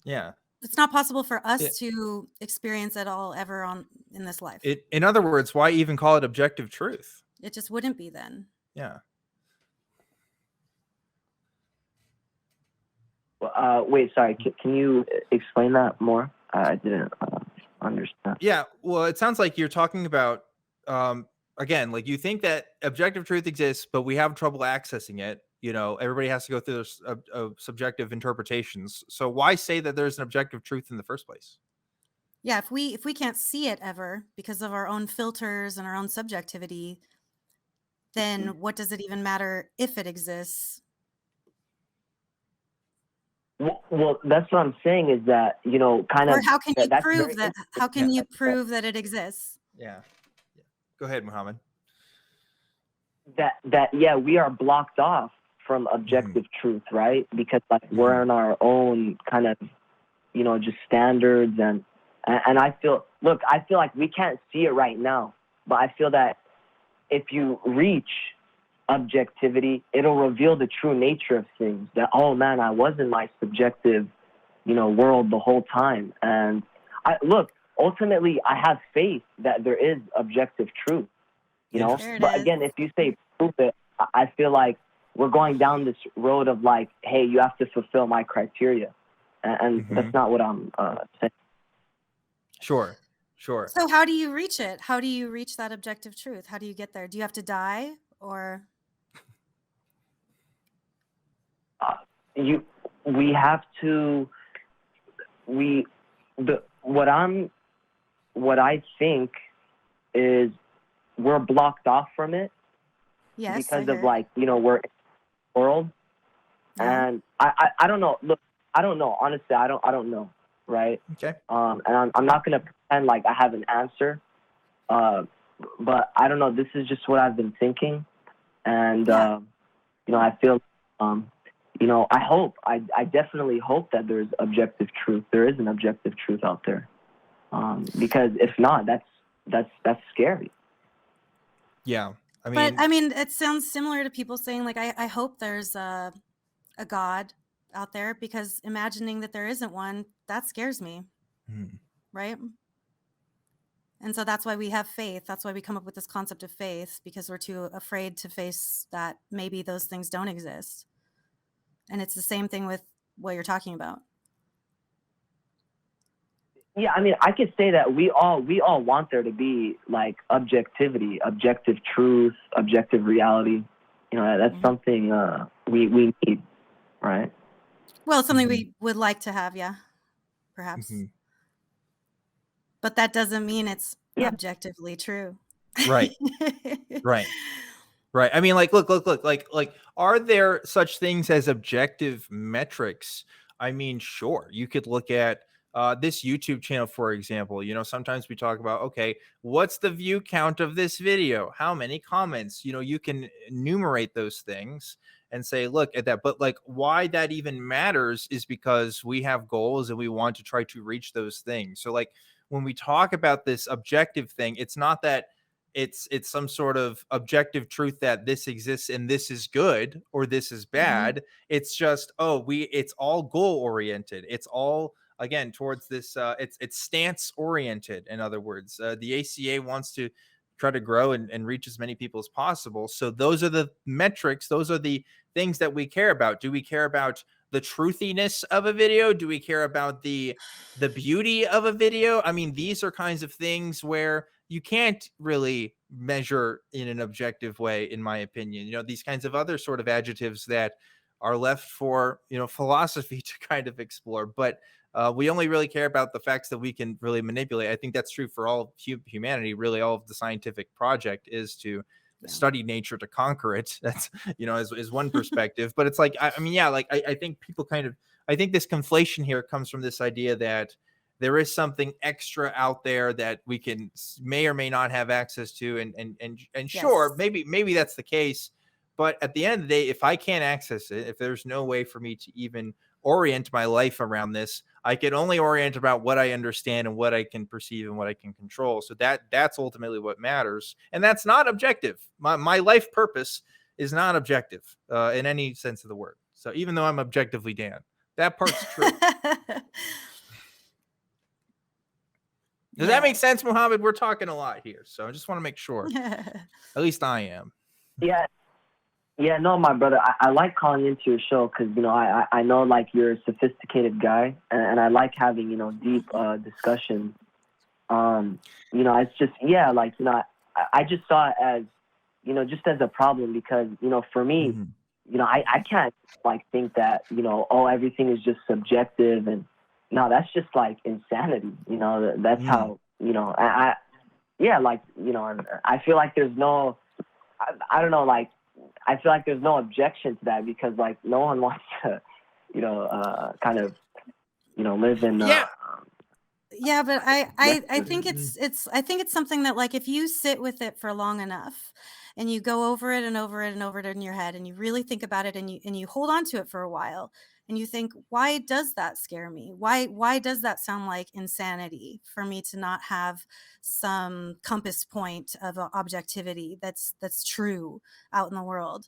Yeah. It's not possible for us It, to experience at all ever on in this life. in other words, why even call it objective truth? It just wouldn't be then. Yeah. Wait, sorry. Can you explain that more? I didn't understand. Yeah. Well, it sounds like you're talking about, again, like you think that objective truth exists, but we have trouble accessing it. Everybody has to go through those subjective interpretations. So why say that there's an objective truth in the first place? Yeah, if we can't see it ever because of our own filters and our own subjectivity, then what does it even matter if it exists? Well, that's what I'm saying is that, you know, kind Or of how can you that's prove very that? interesting. How can you prove that it exists? Yeah. Go ahead, Mohammed. That yeah, we are blocked off from objective truth, right? Because like we're in our own kind of, you know, just standards and I feel like we can't see it right now, but I feel that if you reach objectivity, it'll reveal the true nature of things. That, oh man, I was in my subjective, you know, world the whole time. And ultimately I have faith that there is objective truth, you know. But again, if you say prove it, I feel like we're going down this road of like, hey, you have to fulfill my criteria. And that's not what I'm saying. Sure. So how do you reach it? How do you reach that objective truth? How do you get there? Do you have to die or? We have to. What I think is we're blocked off from it. Yes, because of like, you know, we're in the world. And I don't know. Look, I don't know. Honestly, I don't know. Right. Okay. And I'm not gonna pretend like I have an answer. But I don't know. This is just what I've been thinking, and you know, I feel, you know, I definitely hope that there's objective truth. There is an objective truth out there, because if not, that's scary. Yeah. But I mean, it sounds similar to people saying like, I hope there's a God out there, because imagining that there isn't one, that scares me. Right. And so that's why we have faith. That's why we come up with this concept of faith, because we're too afraid to face that maybe those things don't exist. And it's the same thing with what you're talking about. Yeah, I mean, I could say that we all want there to be like objectivity, objective truth, objective reality. You know, that's something we need, right? Well, it's something we would like to have, yeah, perhaps. But that doesn't mean it's objectively true. Right. I mean, like, look, like, are there such things as objective metrics? I mean, sure, you could look at this YouTube channel, for example. You know, sometimes we talk about, okay, what's the view count of this video? How many comments? You know, you can enumerate those things and say, look at that. But like, why that even matters is because we have goals and we want to try to reach those things. So like, when we talk about this objective thing, it's not that it's some sort of objective truth that this exists and this is good or this is bad. It's just, it's all goal oriented. It's all, again, towards this, it's stance oriented. In other words, the ACA wants to try to grow and reach as many people as possible. So those are the metrics. Those are the things that we care about. Do we care about the truthiness of a video? Do we care about the beauty of a video? I mean, these are kinds of things where you can't really measure in an objective way, in my opinion. You know, these kinds of other sort of adjectives that are left for, you know, philosophy to kind of explore. But we only really care about the facts that we can really manipulate. I think that's true for all humanity. Really, all of the scientific project is to study nature to conquer it. That's, you know, is one perspective. But it's like, I mean, yeah, like I think people I think this conflation here comes from this idea that there is something extra out there that we may or may not have access to. And sure, maybe that's the case. But at the end of the day, if I can't access it, if there's no way for me to even orient my life around this, I can only orient about what I understand and what I can perceive and what I can control. So that's ultimately what matters. And that's not objective. My life purpose is not objective in any sense of the word. So even though I'm objectively Dan, that part's true. Does that make sense, Mohammed? We're talking a lot here, so I just want to make sure. At least I am. Yeah, no, my brother. I like calling into your show because, you know, I know like you're a sophisticated guy, and I like having, you know, deep discussions. You know, it's just, like, you know, I just saw it as, you know, just as a problem because, you know, for me, you know, I can't like think that, you know, everything is just subjective, and no, that's just like insanity. You know, that's how, you know, like, you know, and I feel like there's no, I don't know, like, I feel like there's no objection to that because like no one wants to, kind of, live in. Yeah, but I think it's something that, like, if you sit with it for long enough and you go over it and over it and over it in your head and you really think about it and you hold on to it for a while and you think, why does that scare me? Why does that sound like insanity for me to not have some compass point of objectivity that's true out in the world?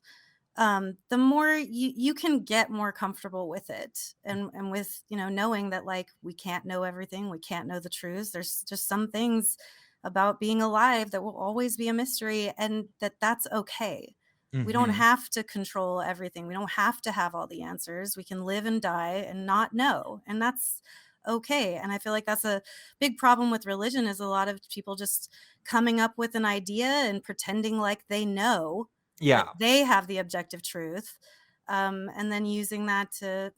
The more you can get more comfortable with it and with, knowing that, like, we can't know everything. We can't know the truths. There's just some things about being alive that will always be a mystery, and that's okay. We don't have to control everything. We don't have to have all the answers. We can live and die and not know. And that's okay. And I feel like that's a big problem with religion, is a lot of people just coming up with an idea and pretending like they know. Yeah. They have the objective truth, and then using that to,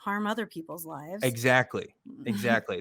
harm other people's lives. Exactly.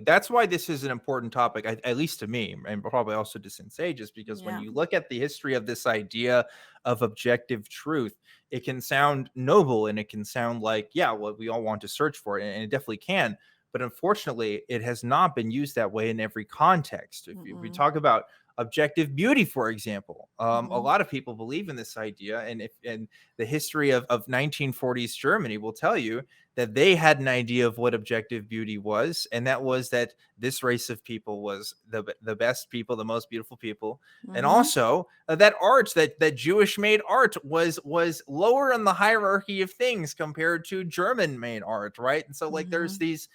That's why this is an important topic, at least to me, and probably also to Sinn Sage, is because when you look at the history of this idea of objective truth, it can sound noble and it can sound like, what we all want to search for, and it definitely can. But unfortunately, it has not been used that way in every context. If we talk about objective beauty, for example, a lot of people believe in this idea, and the history of 1940s Germany will tell you that they had an idea of what objective beauty was, and that was that this race of people was the best people, the most beautiful people, and also that art, that Jewish made art was lower in the hierarchy of things compared to German made art, right? And so, like, there's these.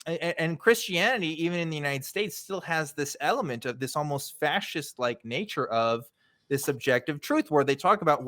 And Christianity, even in the United States, still has this element of this almost fascist-like nature of this objective truth, where they talk about,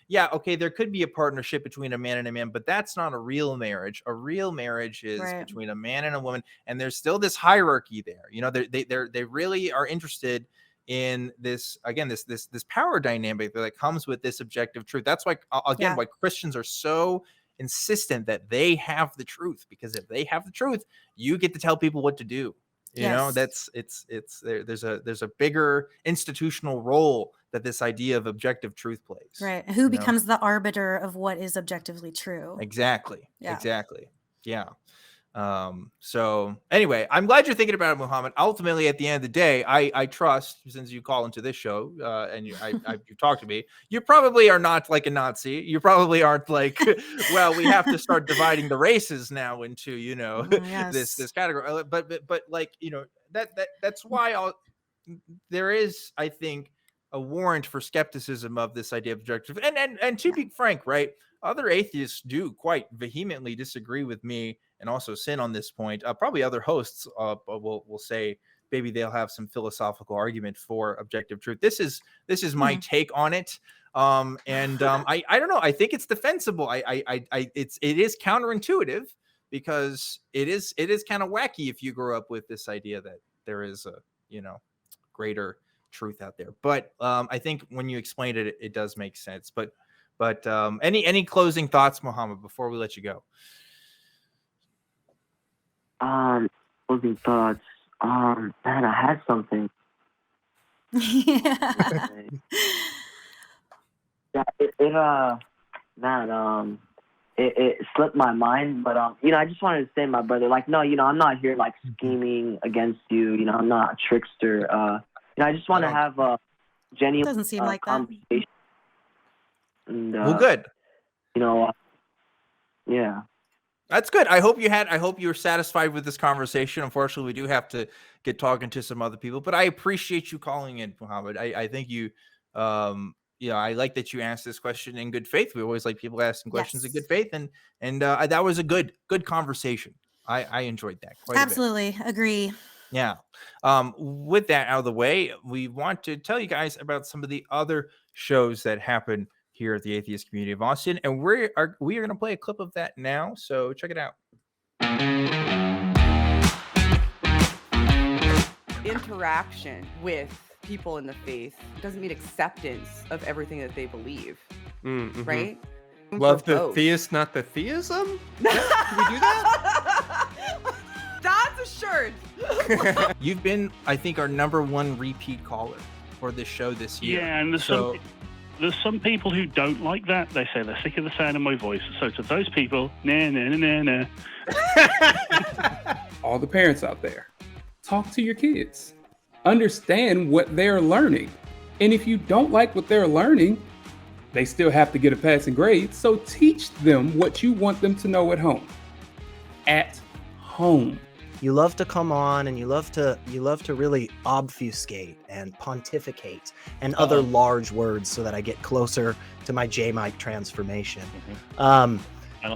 there could be a partnership between a man and a man, but that's not a real marriage. A real marriage is between a man and a woman, and there's still this hierarchy there. They really are interested in this, again, this power dynamic that comes with this objective truth. That's why, again, why Christians are so insistent that they have the truth, because if they have the truth, you get to tell people what to do. There's a bigger institutional role that this idea of objective truth plays. Right. Who becomes the arbiter of what is objectively true? Exactly. Yeah. So anyway, I'm glad you're thinking about it, Muhammad. Ultimately, at the end of the day, I trust, since you call into this show and you talk to me, you probably are not like a Nazi. You probably aren't like, we have to start dividing the races now into, this category. But like, that's why there is, I think, a warrant for skepticism of this idea of objective. And to be frank, right, other atheists do quite vehemently disagree with me and also Sinn on this point. Probably other hosts will say maybe they'll have some philosophical argument for objective truth. This is my take on it. I don't know. I think it's defensible. It is counterintuitive, because it is kind of wacky if you grow up with this idea that there is a greater truth out there. But I think when you explained it, it does make sense. But any closing thoughts, Mohammed, before we let you go? Closing thoughts. Man, I had something. It slipped my mind, but I just wanted to say, my brother, like, no, I'm not here like scheming against you. I'm not a trickster. I just want to have a genuine Doesn't seem like conversation. And, well, good. Yeah. That's good. I hope you were satisfied with this conversation. Unfortunately, we do have to get talking to some other people, but I appreciate you calling in, Muhammad. I think you, I like that you asked this question in good faith. We always like people asking questions in good faith, and that was a good conversation. I enjoyed that quite Absolutely. a bit. Agree. Yeah. With that out of the way, we want to tell you guys about some of the other shows that happen here at the Atheist Community of Austin, and we are going to play a clip of that now, so check it out. Interaction with people in the faith doesn't mean acceptance of everything that they believe, right? Love the theist, not the theism? Can we do that? That's assured. You've been, I think, our #1 repeat caller for this show this year. Yeah, and There's some people who don't like that. They say they're sick of the sound of my voice. So to those people, nah, nah, nah, nah, nah. All the parents out there, talk to your kids. Understand what they're learning. And if you don't like what they're learning, they still have to get a passing grade. So teach them what you want them to know at home. At home. You love to come on and you love to really obfuscate and pontificate and other large words so that I get closer to my J-Mike transformation. Final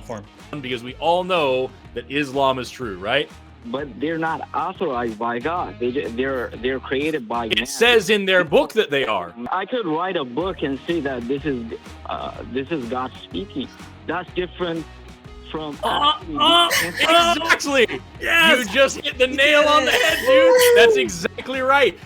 form. Because we all know that Islam is true, right? But they're not authorized by God. They're created by man. It says in their book that they are. I could write a book and say that this is God speaking. That's different from exactly. Yes! You just hit the nail on the head, dude. That's exactly right.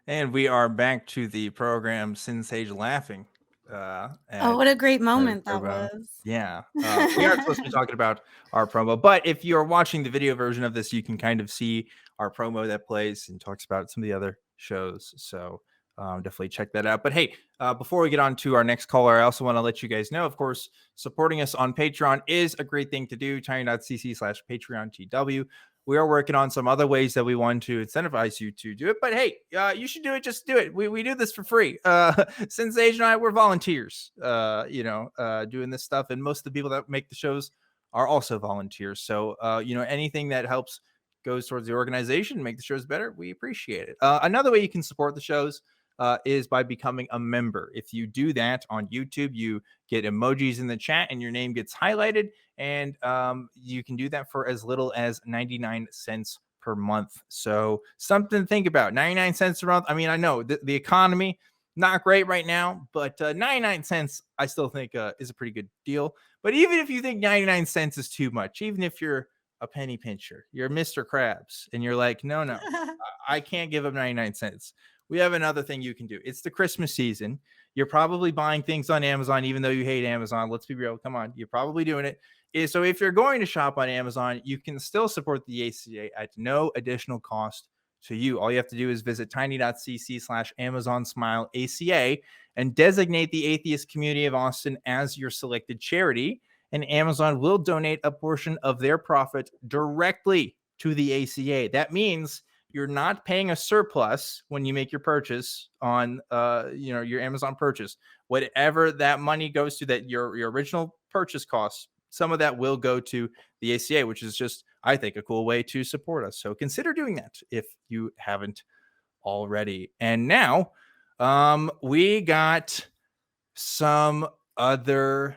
And we are back to the program Sinn Sage laughing. Oh, what a great moment that was. Yeah. We aren't supposed to be talking about our promo, but if you're watching the video version of this, you can kind of see our promo that plays and talks about some of the other shows. So definitely check that out. But hey, before we get on to our next caller, I also want to let you guys know, of course, supporting us on Patreon is a great thing to do. Tiny.cc/PatreonTW. We are working on some other ways that we want to incentivize you to do it. But hey, you should do it. Just do it. We do this for free. Sinn Sage and I, we're volunteers, doing this stuff. And most of the people that make the shows are also volunteers. So, anything that helps goes towards the organization, make the shows better, we appreciate it. Another way you can support the shows is by becoming a member. If you do that on YouTube, you get emojis in the chat and your name gets highlighted. And you can do that for as little as 99 cents per month. So something to think about. 99 cents a month. I mean, I know the economy, not great right now, but 99 cents, I still think is a pretty good deal. But even if you think 99 cents is too much, even if you're a penny pincher, you're Mr. Krabs, and you're like, no, I can't give up 99 cents. We have another thing you can do. It's the Christmas season. You're probably buying things on Amazon, even though you hate Amazon. Let's be real. Come on. You're probably doing it. So if you're going to shop on Amazon, you can still support the ACA at no additional cost to you. All you have to do is visit tiny.cc/AmazonSmileACA and designate the Atheist Community of Austin as your selected charity. And Amazon will donate a portion of their profit directly to the ACA. That means you're not paying a surplus when you make your purchase on, your Amazon purchase. Whatever that money goes to, that your original purchase costs, some of that will go to the ACA, which is just, I think, a cool way to support us. So consider doing that if you haven't already. And now, we got some other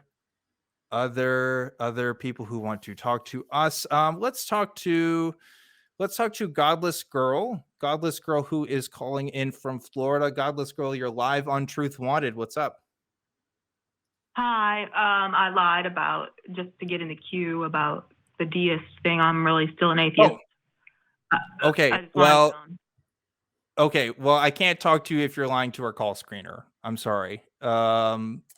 people who want to talk to us. Let's talk to Godless Girl, who is calling in from Florida. Godless Girl, you're live on Truth Wanted. What's up? Hi. I lied about, just to get in the queue, about the deist thing. I'm really still an atheist. Oh. Okay. Well, I can't talk to you if you're lying to our call screener. I'm sorry.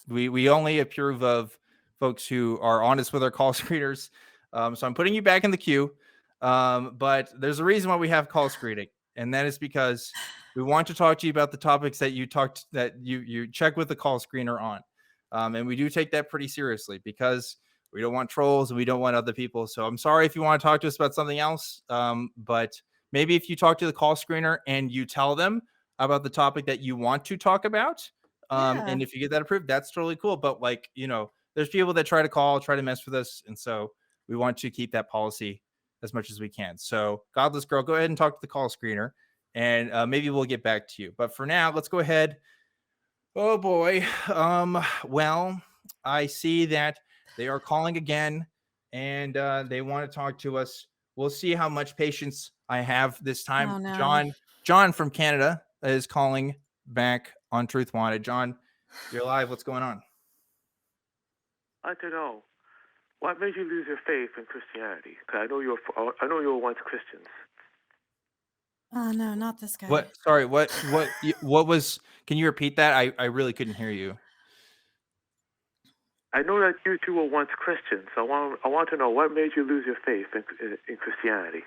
We only approve of folks who are honest with our call screeners. So I'm putting you back in the queue. But there's a reason why we have call screening, and that is because we want to talk to you about the topics that you check with the call screener on. And we do take that pretty seriously because we don't want trolls and we don't want other people. So I'm sorry if you want to talk to us about something else. But maybe if you talk to the call screener and you tell them about the topic that you want to talk about, and if you get that approved, that's totally cool. But there's people that try to mess with us. And so we want to keep that policy as much as we can. So Godless Girl, go ahead and talk to the call screener and maybe we'll get back to you. But for now, let's go ahead. Oh boy. Well, I see that they are calling again and they want to talk to us. We'll see how much patience I have this time. Oh, no. John from Canada is calling back on Truth Wanted. John, you're live. What's going on? I don't know. What made you lose your faith in Christianity? Because I know you were once Christians. Oh no, not this guy. What? Sorry. What was? Can you repeat that? I really couldn't hear you. I know that you two were once Christians. So I want to know what made you lose your faith in Christianity.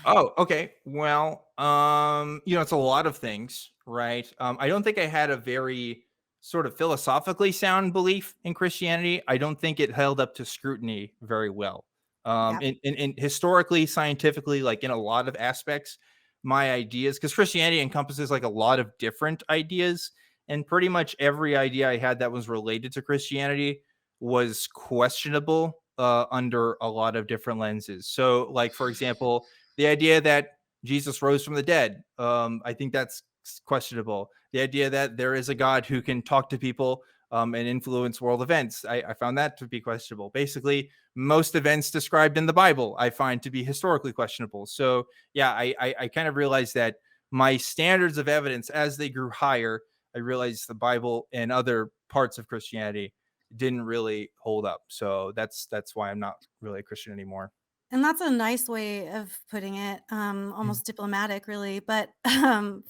Oh, okay. Well, it's a lot of things, right? I don't think I had a very sort of philosophically sound belief in Christianity. I don't think it held up to scrutiny very well. In historically, scientifically, like in a lot of aspects, my ideas, because Christianity encompasses like a lot of different ideas, and pretty much every idea I had that was related to Christianity was questionable under a lot of different lenses. So, like, for example, the idea that Jesus rose from the dead, I think that's questionable. The idea that there is a God who can talk to people and influence world events, I found that to be questionable. Basically, most events described in the Bible, I find to be historically questionable. So, yeah, I kind of realized that my standards of evidence, as they grew higher, I realized the Bible and other parts of Christianity didn't really hold up. So that's why I'm not really a Christian anymore. And that's a nice way of putting it, almost diplomatic, really. But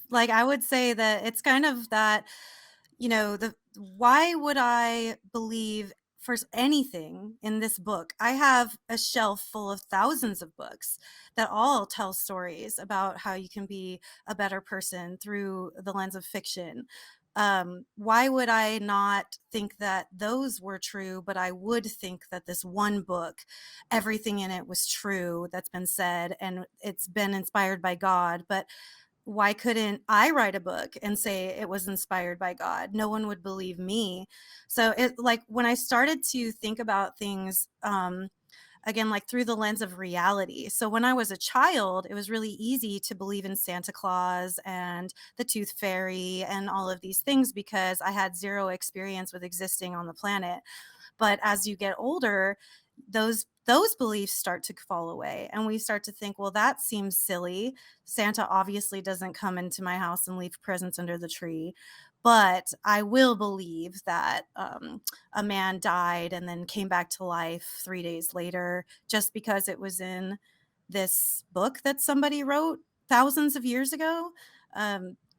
like I would say that it's kind of that, why would I believe for anything in this book? I have a shelf full of thousands of books that all tell stories about how you can be a better person through the lens of fiction. Why would I not think that those were true, but I would think that this one book, everything in it was true that's been said and it's been inspired by God? But why couldn't I write a book and say it was inspired by God? No one would believe me. So it, like, when I started to think about things, again, like through the lens of reality. So when I was a child, it was really easy to believe in Santa Claus and the Tooth Fairy and all of these things because I had zero experience with existing on the planet. But as you get older, those beliefs start to fall away, and we start to think, well, that seems silly. Santa obviously doesn't come into my house and leave presents under the tree, but I will believe that a man died and then came back to life 3 days later just because it was in this book that somebody wrote thousands of years ago.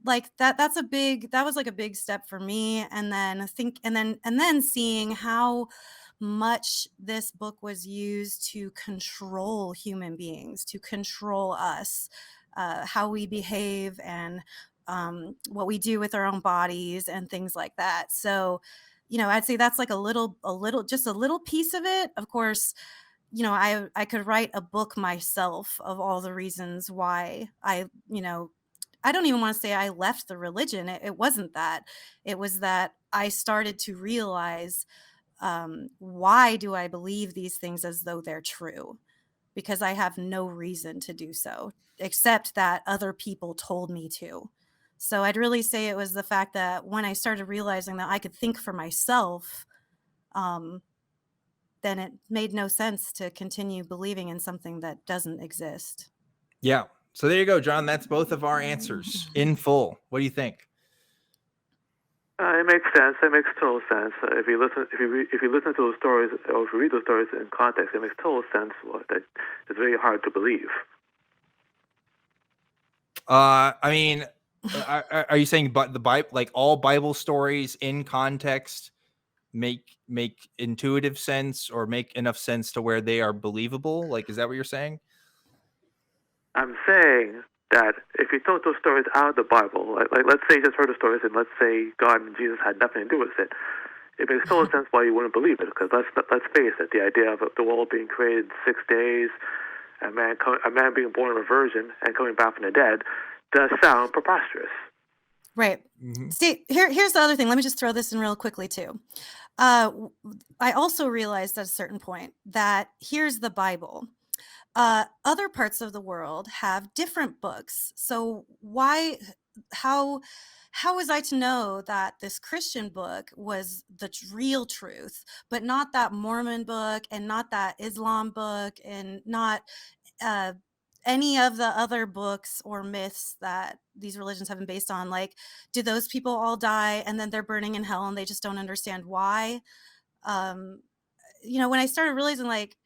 Like that was like a big step for me. And then seeing how much this book was used to control human beings, to control us, how we behave and what we do with our own bodies and things like that. So, I'd say that's like just a little piece of it. Of course, I could write a book myself of all the reasons why I don't even want to say I left the religion. It wasn't that. It was that I started to realize, why do I believe these things as though they're true? Because I have no reason to do so, except that other people told me to. So I'd really say it was the fact that when I started realizing that I could think for myself, then it made no sense to continue believing in something that doesn't exist. Yeah. So there you go, John. That's both of our answers in full. What do you think? It makes sense. It makes total sense. If you listen to those stories, or if you read those stories in context, it makes total sense. That it's very hard to believe. I mean, are you saying, but the Bible, like all Bible stories in context, make intuitive sense or make enough sense to where they are believable? Like, is that what you're saying? I'm saying that if you told those stories out of the Bible, like let's say you just heard the stories and let's say God and Jesus had nothing to do with it, it makes total sense why you wouldn't believe it. Because let's face it, the idea of the world being created in 6 days, a man being born of a virgin and coming back from the dead, does sound preposterous. Right. See, here's the other thing. Let me just throw this in real quickly too. I also realized at a certain point that here's the Bible. Other parts of the world have different books. So how was I to know that this Christian book was the real truth, but not that Mormon book and not that Islam book and not any of the other books or myths that these religions have been based on? Like, do those people all die and then they're burning in hell and they just don't understand why? When I started realizing, like,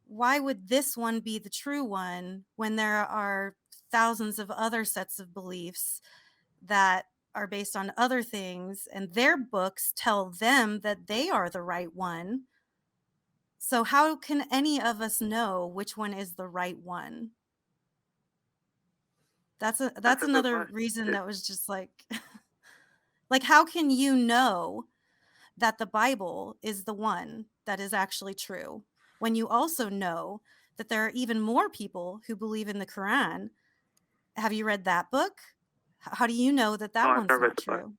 why would this one be the true one when there are thousands of other sets of beliefs that are based on other things, and their books tell them that they are the right one. So how can any of us know which one is the right one? That's another reason that was just like like, how can you know that the Bible is the one that is actually true when you also know that there are even more people who believe in the Quran? Have you read that book? How do you know that No, I've one's never read not the Bible. true?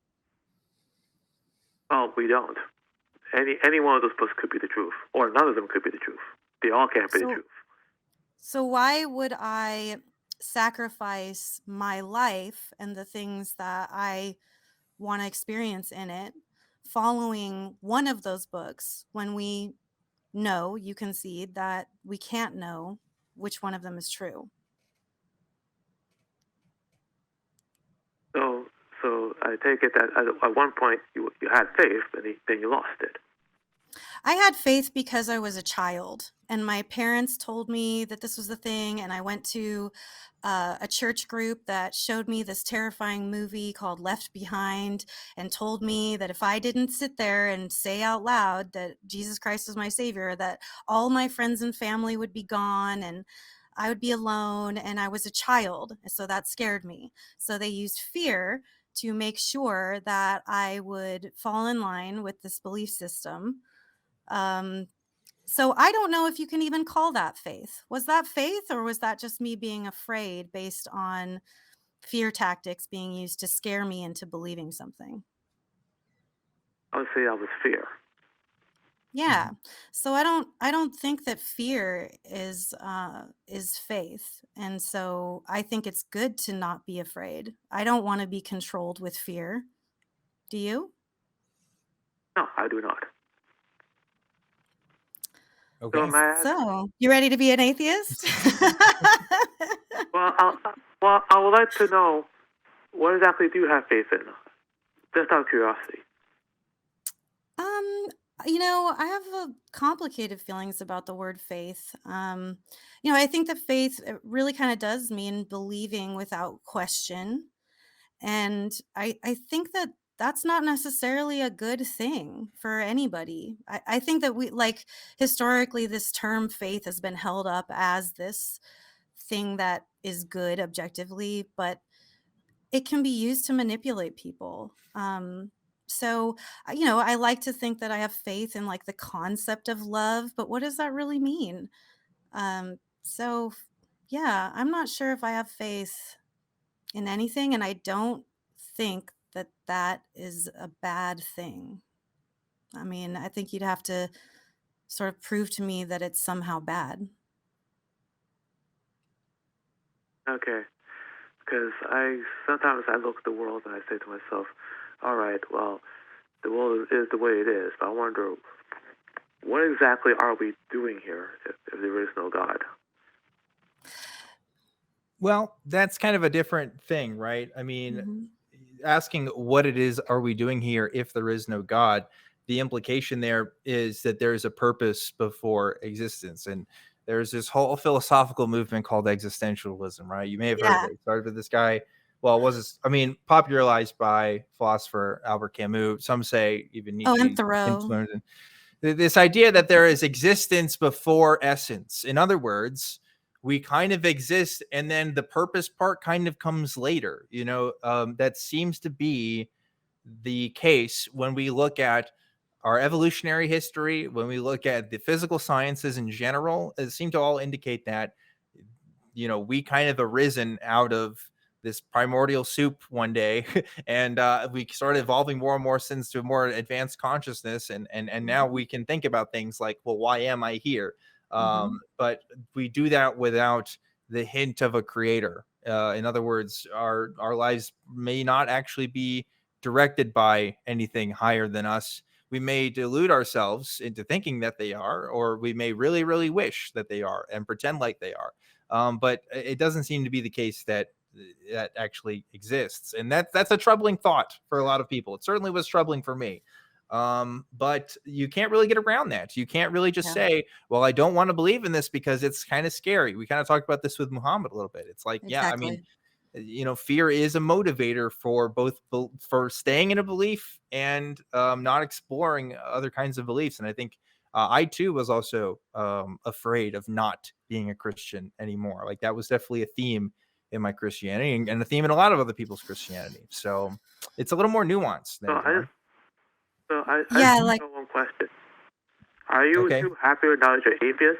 Well, we don't. Any one of those books could be the truth, or none of them could be the truth. They all can't be the truth. So why would I sacrifice my life and the things that I want to experience in it following one of those books when we know, you concede, that we can't know which one of them is true? So I take it that at one point you had faith, and then you lost it. I had faith because I was a child, and my parents told me that this was the thing, and I went to a church group that showed me this terrifying movie called Left Behind and told me that if I didn't sit there and say out loud that Jesus Christ was my savior, that all my friends and family would be gone and I would be alone, and I was a child, so that scared me. So they used fear to make sure that I would fall in line with this belief system. So I don't know if you can even call that faith. Was that faith, or was that just me being afraid based on fear tactics being used to scare me into believing something? I would say that was fear. Yeah. So I don't think that fear is faith. And so I think it's good to not be afraid. I don't want to be controlled with fear. Do you? No, I do not. Okay. So, you ready to be an atheist? Well, I would like to know, what exactly do you have faith in? Just out of curiosity. I have complicated feelings about the word faith. I think that faith really kind of does mean believing without question. And I think that that's not necessarily a good thing for anybody. I think that historically, this term faith has been held up as this thing that is good objectively, but it can be used to manipulate people. So, I like to think that I have faith in like the concept of love, but what does that really mean? So, yeah, I'm not sure if I have faith in anything, and I don't think that that is a bad thing. I mean, I think you'd have to sort of prove to me that it's somehow bad. Okay. Because sometimes I look at the world and I say to myself, all right, well, the world is the way it is, but I wonder, what exactly are we doing here if there is no God? Well, that's kind of a different thing, right? I mean, asking what it is are we doing here if there is no God, the implication there is that there is a purpose before existence. And there's this whole philosophical movement called existentialism, right? You may have heard of it. It started with this guy. Well, popularized by philosopher Albert Camus. Some say even Nietzsche. And Thoreau. This idea that there is existence before essence. In other words, we kind of exist, and then the purpose part kind of comes later. That seems to be the case when we look at our evolutionary history, when we look at the physical sciences in general. It seems to all indicate that, we kind of arisen out of this primordial soup one day, and we started evolving more and more since to a more advanced consciousness, and now we can think about things like, well, why am I here? But we do that without the hint of a creator. In other words, our lives may not actually be directed by anything higher than us. We may delude ourselves into thinking that they are, or we may really, really wish that they are and pretend like they are. But it doesn't seem to be the case that actually exists. And that's a troubling thought for a lot of people. It certainly was troubling for me. But you can't really get around that. You can't really just say, well, I don't want to believe in this because it's kind of scary. We kind of talked about this with Muhammad a little bit. It's like, yeah, I mean, fear is a motivator for both for staying in a belief and not exploring other kinds of beliefs. And I think I too was also afraid of not being a Christian anymore. Like that was definitely a theme in my Christianity and a theme in a lot of other people's Christianity. So it's a little more nuanced. I just have one question. Are you too happy now that you're atheist?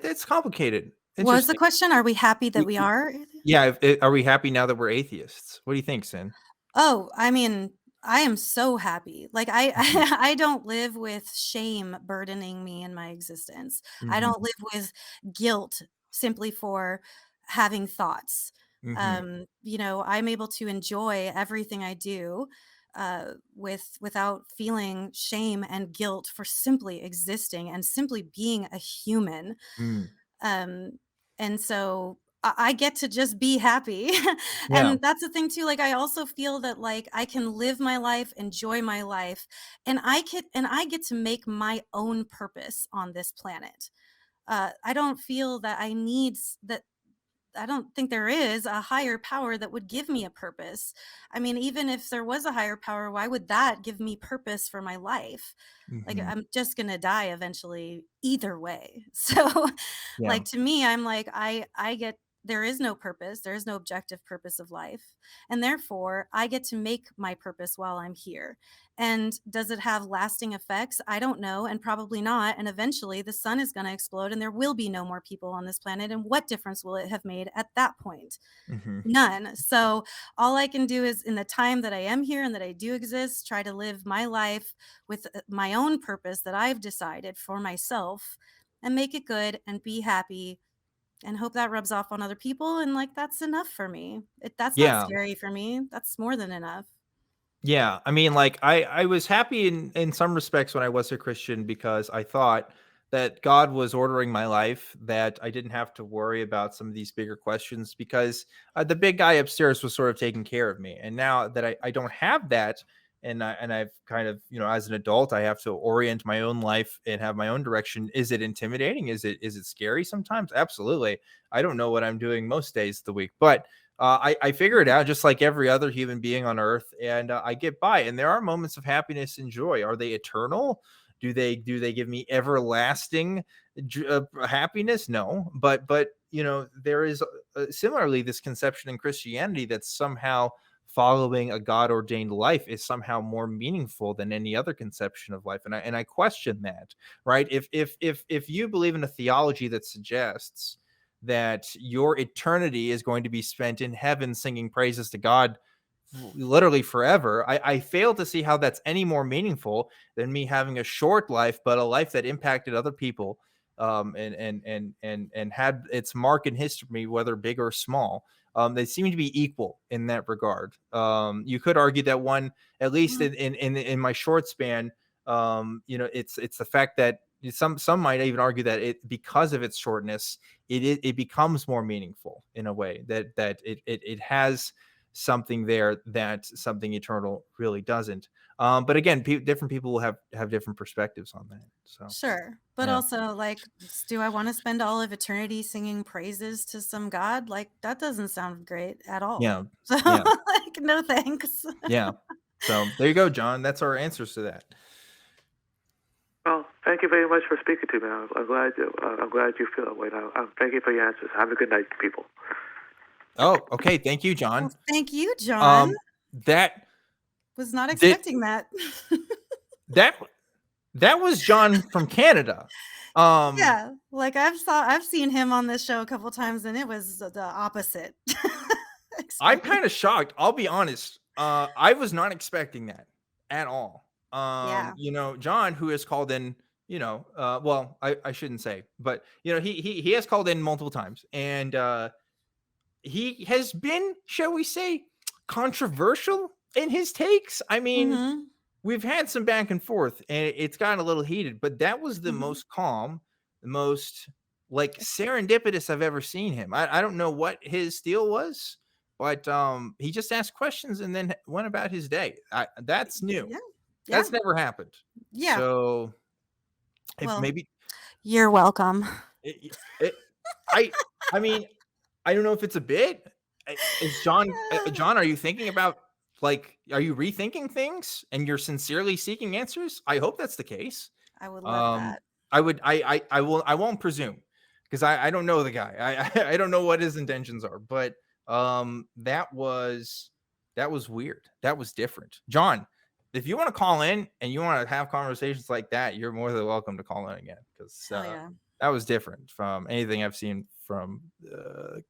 That's complicated. What was the question? Are we happy that we are? Yeah. Are we happy now that we're atheists? What do you think, Sinn? Oh, I mean, I am so happy. Like I don't live with shame burdening me in my existence. I don't live with guilt simply for having thoughts. I'm able to enjoy everything I do without feeling shame and guilt for simply existing and simply being a human. And so I get to just be happy. And that's the thing too. Like, I also feel that like I can live my life, enjoy my life, and I get to make my own purpose on this planet. I don't feel that I don't think there is a higher power that would give me a purpose. I mean, even if there was a higher power, why would that give me purpose for my life? Like, I'm just going to die eventually either way. So like, to me, I'm like, there is no purpose. There is no objective purpose of life. And therefore I get to make my purpose while I'm here. And does it have lasting effects? I don't know. And probably not. And eventually the sun is going to explode and there will be no more people on this planet. And what difference will it have made at that point? None. So all I can do is, in the time that I am here and that I do exist, try to live my life with my own purpose that I've decided for myself and make it good and be happy and hope that rubs off on other people. And like, that's enough for me. That's not scary for me. That's more than enough. Yeah. I mean, like I was happy in some respects when I was a Christian because I thought that God was ordering my life, that I didn't have to worry about some of these bigger questions because the big guy upstairs was sort of taking care of me. And now that I don't have that, and I've kind of, as an adult, I have to orient my own life and have my own direction. Is it intimidating? Is it scary sometimes? Absolutely. I don't know what I'm doing most days of the week, but I figure it out just like every other human being on earth, and I get by. And there are moments of happiness and joy. Are they eternal? Do they give me everlasting happiness? No, but there is similarly this conception in Christianity that somehow following a God-ordained life is somehow more meaningful than any other conception of life, and I question that. Right? If you believe in a theology that suggests that your eternity is going to be spent in heaven singing praises to God literally forever, I fail to see how that's any more meaningful than me having a short life, but a life that impacted other people, and had its mark in history, whether big or small. They seem to be equal in that regard. You could argue that one, at least in my short span, it's the fact that some might even argue that because of its shortness, it becomes more meaningful in a way that it has something there that something eternal really doesn't. But again, different people will have different perspectives on that. So sure, but also, like, do I want to spend all of eternity singing praises to some God? Like, that doesn't sound great at all. So like, no thanks. So there you go, John. That's our answers to that. Well, thank you very much for speaking to me. I'm glad you feel that way now. Thank you for your answers. Have a good night, people. Oh, okay. Thank you, John. Well, thank you, John. That was not expecting that. That was John from Canada. Yeah, like I've seen him on this show a couple times, and it was the opposite. I'm kind of shocked. I'll be honest. I was not expecting that at all. John, who has called in, well, I shouldn't say, but he has called in multiple times, and he has been, shall we say, controversial in his takes. I mean, we've had some back and forth, and it's gotten a little heated, but that was the most calm, the most like serendipitous I've ever seen him. I don't know what his deal was, but he just asked questions and then went about his day. That's new. That's never happened. So maybe you're welcome. I mean, I don't know if it's a bit. Is John, are you thinking about, like, are you rethinking things and you're sincerely seeking answers? I hope that's the case. I would love that. I won't presume, because I don't know the guy. I don't know what his intentions are, but that was weird. That was different. John, if you want to call in and you want to have conversations like that, you're more than welcome to call in again, because that was different from anything I've seen from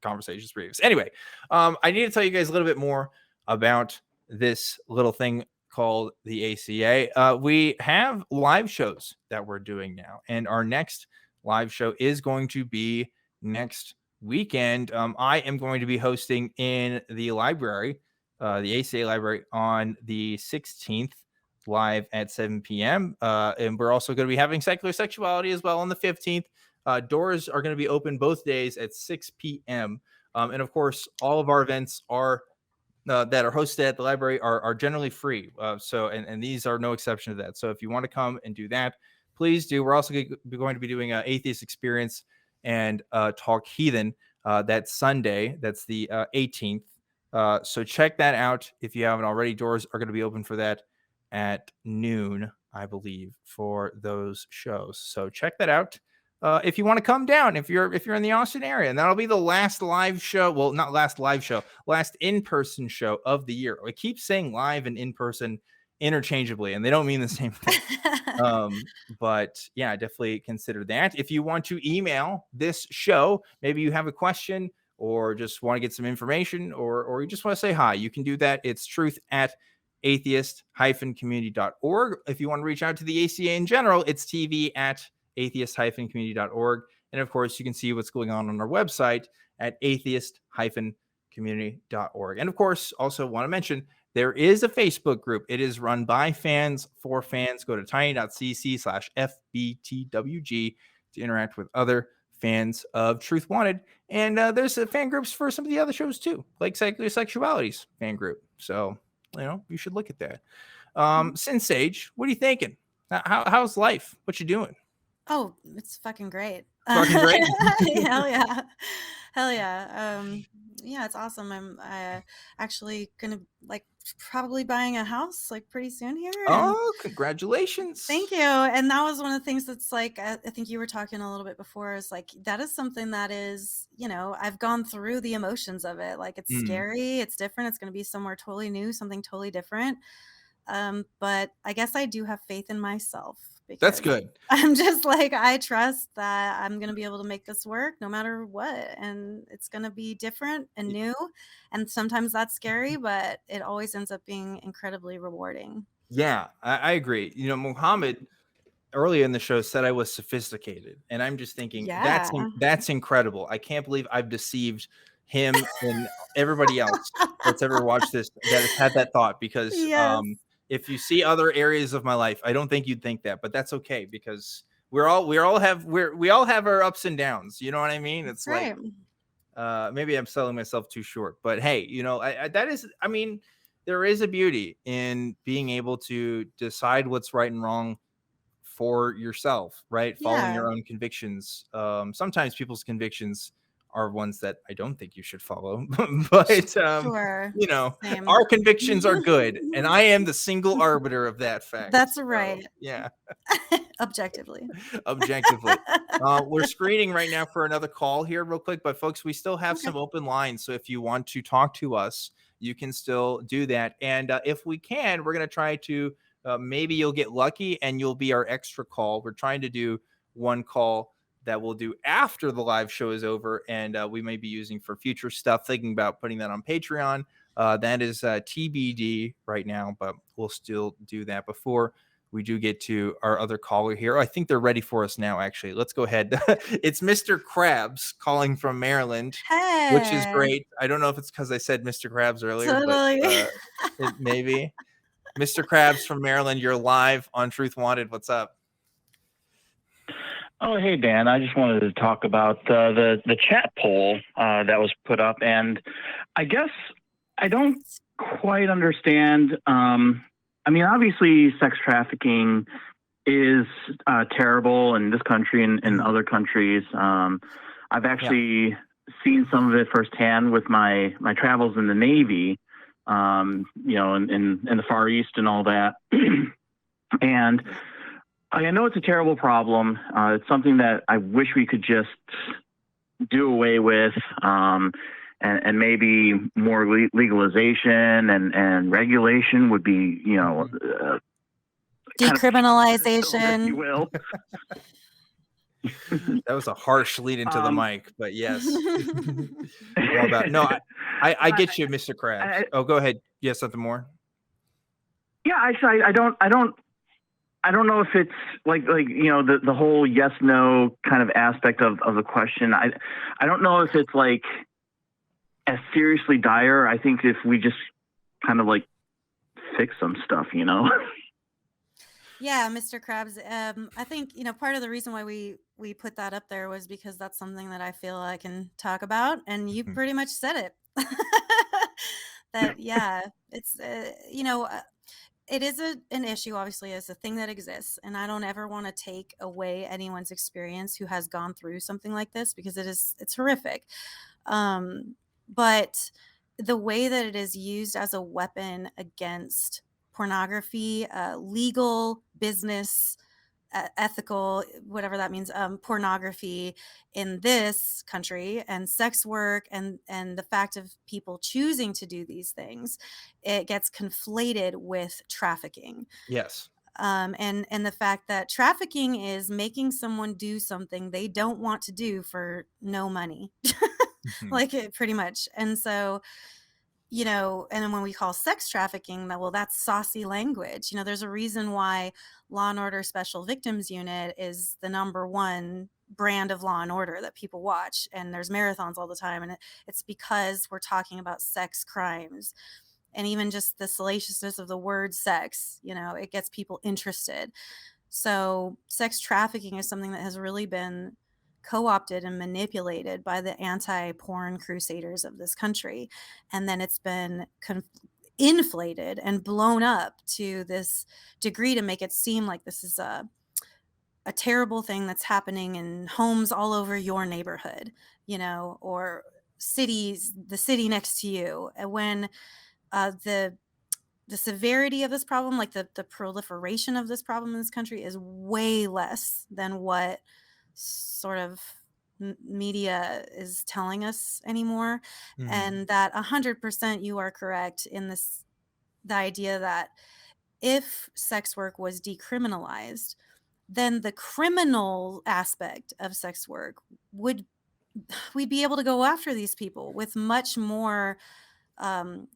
conversations previous. Anyway, I need to tell you guys a little bit more about this little thing called the ACA. We have live shows that we're doing now, and our next live show is going to be next weekend. I am going to be hosting in the library, the ACA library, on the 16th, live at 7 p.m. And we're also going to be having Secular Sexuality as well on the 15th. Doors are going to be open both days at 6 p.m. And of course, all of our events are that are hosted at the library are generally free. And these are no exception to that. So if you want to come and do that, please do. We're also going to be doing an Atheist Experience and Talk Heathen that Sunday. That's the 18th. So check that out if you haven't already. Doors are going to be open for that at noon, I believe, for those shows. So check that out. If you want to come down, if you're in the Austin area, and that'll be the last live show. Well, not last live show, last in-person show of the year. I keep saying live and in-person interchangeably, and they don't mean the same thing. But yeah, definitely consider that. If you want to email this show, maybe you have a question or just want to get some information, or you just want to say hi, you can do that. It's truth@atheist-community.org. If you want to reach out to the ACA in general, it's tv@atheist-community.org. And of course, you can see what's going on our website at atheist-community.org. And of course, also want to mention, there is a Facebook group. It is run by fans for fans. Go to tiny.cc/FBTWG to interact with other fans of Truth Wanted. And there's fan groups for some of the other shows too, like Secular Sexualities fan group. So, you should look at that. Sinn Sage, what are you thinking? How's life? What you doing? Oh, it's fucking great. Fucking great. Hell yeah. Hell yeah. Yeah, it's awesome. I'm actually gonna probably buying a house pretty soon here. Oh, congratulations. Thank you. And that was one of the things that's I think you were talking a little bit before, is that is something that is, I've gone through the emotions of it. It's scary, it's different, it's gonna be somewhere totally new, something totally different. But I guess I do have faith in myself. That's good. I'm just I trust that I'm going to be able to make this work no matter what. And it's going to be different and new. And sometimes that's scary, but it always ends up being incredibly rewarding. Yeah, I agree. Mohammed earlier in the show said I was sophisticated. And I'm just thinking, that's incredible. I can't believe I've deceived him and everybody else that's ever watched this that has had that thought, because if you see other areas of my life, I don't think you'd think that, but that's okay, because we all have our ups and downs. You know what I mean? It's right. Maybe I'm selling myself too short, but hey, there is a beauty in being able to decide what's right and wrong for yourself, right? Following your own convictions. Sometimes people's convictions are ones that I don't think you should follow, but sure. Our convictions are good, and I am the single arbiter of that fact. That's right. Yeah. Objectively. We're screening right now for another call here real quick, but folks, we still have some open lines. So if you want to talk to us, you can still do that. And if we can, we're going to try to, maybe you'll get lucky and you'll be our extra call. We're trying to do one call that we'll do after the live show is over, and we may be using for future stuff, thinking about putting that on Patreon. That is TBD right now, but we'll still do that before we do get to our other caller here. I think they're ready for us now, actually. Let's go ahead. It's Mr. Krabs calling from Maryland, which is great. I don't know if it's because I said Mr. Krabs earlier, totally. But maybe. Mr. Krabs from Maryland, you're live on Truth Wanted. What's up? Oh, hey, Dan. I just wanted to talk about the chat poll that was put up. And I guess I don't quite understand. Obviously, sex trafficking is terrible in this country and in other countries. I've actually seen some of it firsthand with my travels in the Navy, in the Far East and all that. And I know it's a terrible problem. It's something that I wish we could just do away with, and maybe more legalization and regulation would be, decriminalization, if you will. That was a harsh lead into the mic, but yes. All about, no, I get you, Mr. Krabs. Go ahead. You have something more? Yeah, I don't know if it's like the whole yes no kind of aspect of the question. I don't know if it's like as seriously dire. I think if we just kind of like fix some stuff, Yeah, Mr. Krabs. I think, part of the reason why we put that up there was because that's something that I feel I can talk about, and you pretty much said it. That, yeah, it's, it is an issue, obviously. It's a thing that exists, and I don't ever want to take away anyone's experience who has gone through something like this, because it's horrific. But the way that it is used as a weapon against pornography, legal, business, ethical, whatever that means, pornography in this country, and sex work, and the fact of people choosing to do these things, it gets conflated with trafficking. Yes. And the fact that trafficking is making someone do something they don't want to do for no money, like it pretty much. And so, and then when we call sex trafficking, that's saucy language. There's a reason why Law and Order Special Victims Unit is the #1 brand of Law and Order that people watch, and there's marathons all the time, and it's because we're talking about sex crimes. And even just the salaciousness of the word sex, it gets people interested. So sex trafficking is something that has really been co-opted and manipulated by the anti-porn crusaders of this country. And then it's been inflated and blown up to this degree to make it seem like this is a terrible thing that's happening in homes all over your neighborhood, or cities, the city next to you. And when the severity of this problem, like the proliferation of this problem in this country, is way less than what sort of media is telling us anymore. And that 100% you are correct in the idea that if sex work was decriminalized, then the criminal aspect of sex work we'd be able to go after these people with much more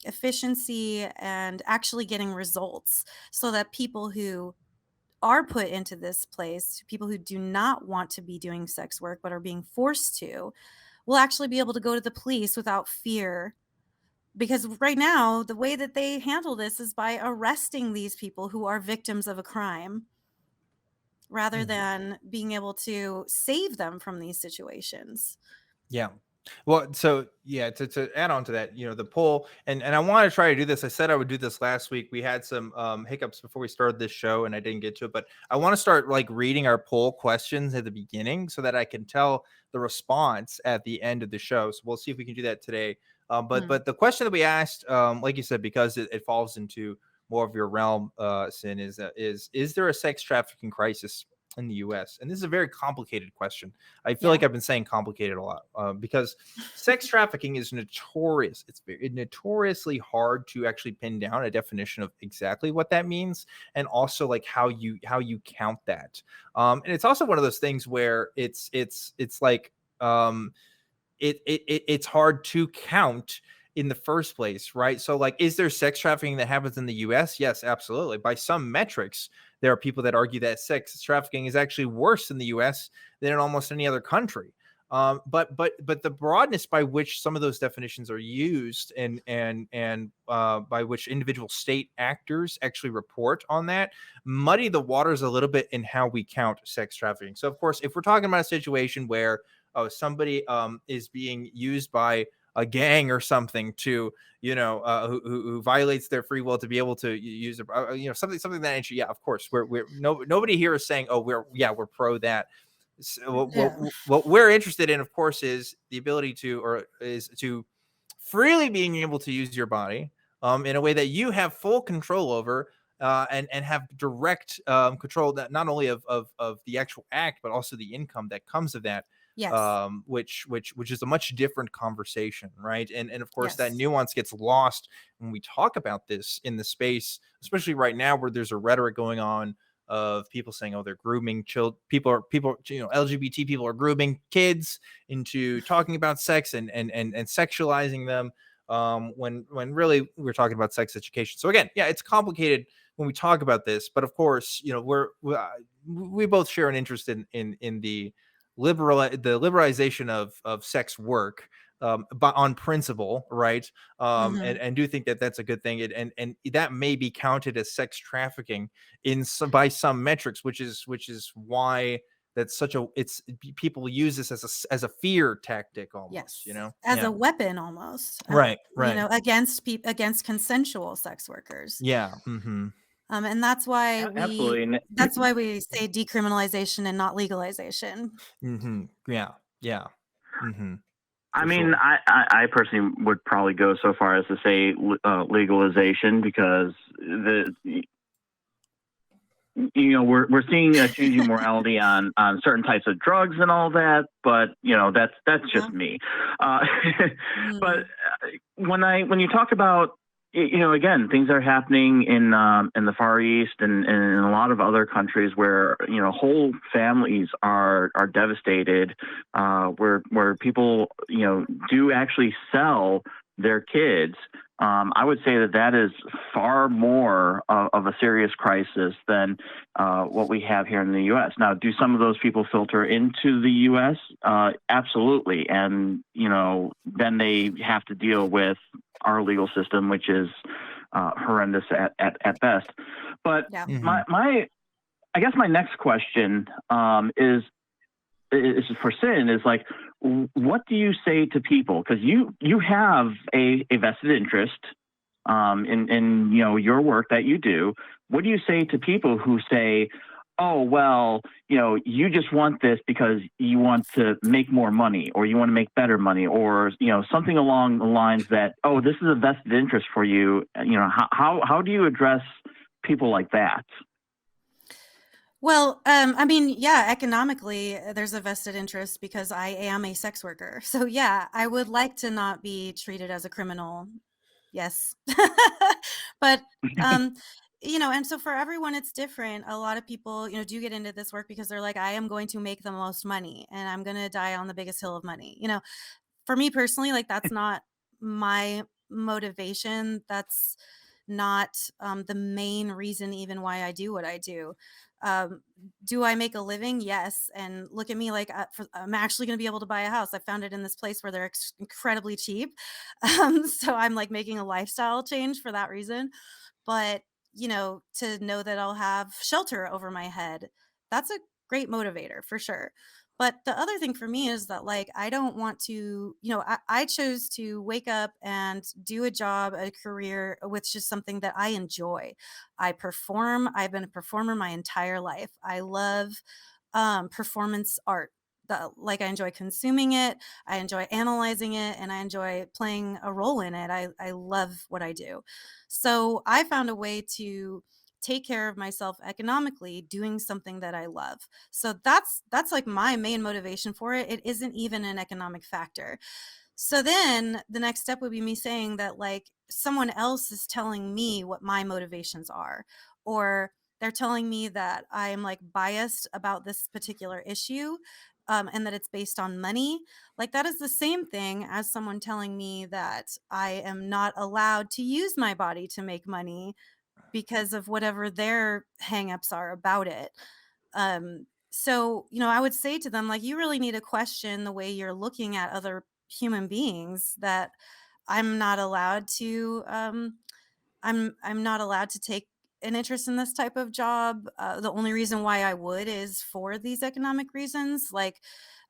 efficiency and actually getting results, so that people who are put into this place, people who do not want to be doing sex work but are being forced to, will actually be able to go to the police without fear. Because right now, the way that they handle this is by arresting these people who are victims of a crime, rather than being able to save them from these situations. Yeah. Well, so yeah, to add on to that, the poll, and I want to try to do this. I said I would do this last week. We had some hiccups before we started this show, and I didn't get to it. But I want to start reading our poll questions at the beginning, so that I can tell the response at the end of the show. So we'll see if we can do that today. But the question that we asked, like you said, because it falls into more of your realm, Sinn, is there a sex trafficking crisis in the US? And this is a very complicated question. I feel like I've been saying complicated a lot, because sex trafficking is notorious. It's notoriously hard to actually pin down a definition of exactly what that means, and also how you count that. And it's also one of those things where it's hard to count in the first place, right? So is there sex trafficking that happens in the US? Yes, absolutely. By some metrics, there are people that argue that sex trafficking is actually worse in the US than in almost any other country. But the broadness by which some of those definitions are used, and by which individual state actors actually report on that, muddy the waters a little bit in how we count sex trafficking. So of course, if we're talking about a situation where somebody is being used by a gang or something to, who violates their free will to be able to use, something that nature. Yeah, of course, nobody here is saying, oh, we're pro that. So Yeah. what we're interested in, of course, is the ability to freely being able to use your body in a way that you have full control over, and have direct control, that not only of the actual act, but also the income that comes of that. Yes. Which is a much different conversation, right? And of course that Yes. nuance gets lost when we talk about this in the space, especially right now where there's a rhetoric going on of people saying, oh, they're grooming people, LGBT people are grooming kids into talking about sex and sexualizing them, when really we're talking about sex education. So again, yeah, it's complicated when we talk about this, but of course, we both share an interest in the liberalization of sex work, but on principle, right? And do think that that's a good thing, and that may be counted as sex trafficking by some metrics, which is why that's people use this as a fear tactic almost. Yes. As Yeah. a weapon almost. Right. Against consensual sex workers. Yeah. Mm-hmm. And that's why Absolutely. we say decriminalization and not legalization. Mm-hmm. Yeah. Yeah. Mm-hmm. I For mean, sure. I personally would probably go so far as to say legalization, because we're seeing a changing morality on certain types of drugs and all that, but that's just me. But when you talk about, again, things are happening in the Far East and in a lot of other countries where whole families are devastated, where people do actually sell their kids. I would say that is far more of a serious crisis than what we have here in the U.S. Now, do some of those people filter into the U.S.? Absolutely. And, then they have to deal with our legal system, which is horrendous at best. But I guess my next question is for Sinn, is like, what do you say to people? Because you have a vested interest in your work that you do. What do you say to people who say, oh, well, you just want this because you want to make more money, or you want to make better money, or something along the lines that, oh, this is a vested interest for you. How do you address people like that? Well, I mean, yeah, economically, there's a vested interest because I am a sex worker. So yeah, I would like to not be treated as a criminal. Yes. But, and so for everyone, it's different. A lot of people, do get into this work because they're like, I am going to make the most money and I'm going to die on the biggest hill of money. For me personally, like, that's not my motivation. That's not the main reason even why I do what I do. Do I make a living? Yes. And look at me, like, I'm actually going to be able to buy a house. I found it in this place where they're incredibly cheap. So I'm like making a lifestyle change for that reason. But, to know that I'll have shelter over my head, that's a great motivator for sure. But the other thing for me is that, like, I don't want to, I chose to wake up and do a job, a career with just something that I enjoy. I perform. I've been a performer my entire life. I love performance art. Like, I enjoy consuming it, I enjoy analyzing it, and I enjoy playing a role in it. I love what I do. So I found a way to take care of myself economically doing something that I love. So that's like my main motivation for it. It isn't even an economic factor. So then the next step would be me saying that, like, someone else is telling me what my motivations are, or they're telling me that I'm like biased about this particular issue, and that it's based on money. Like, that is the same thing as someone telling me that I am not allowed to use my body to make money because of whatever their hangups are about it. So, I would say to them, like, you really need to question the way you're looking at other human beings, that I'm not allowed to I'm not allowed to take an interest in this type of job. The only reason why I would is for these economic reasons. Like,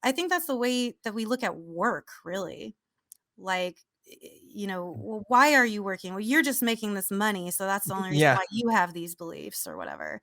I think that's the way that we look at work, really. Like, you know, well, why are you working? Well, you're just making this money, so that's the only reason Yeah. why you have these beliefs or whatever.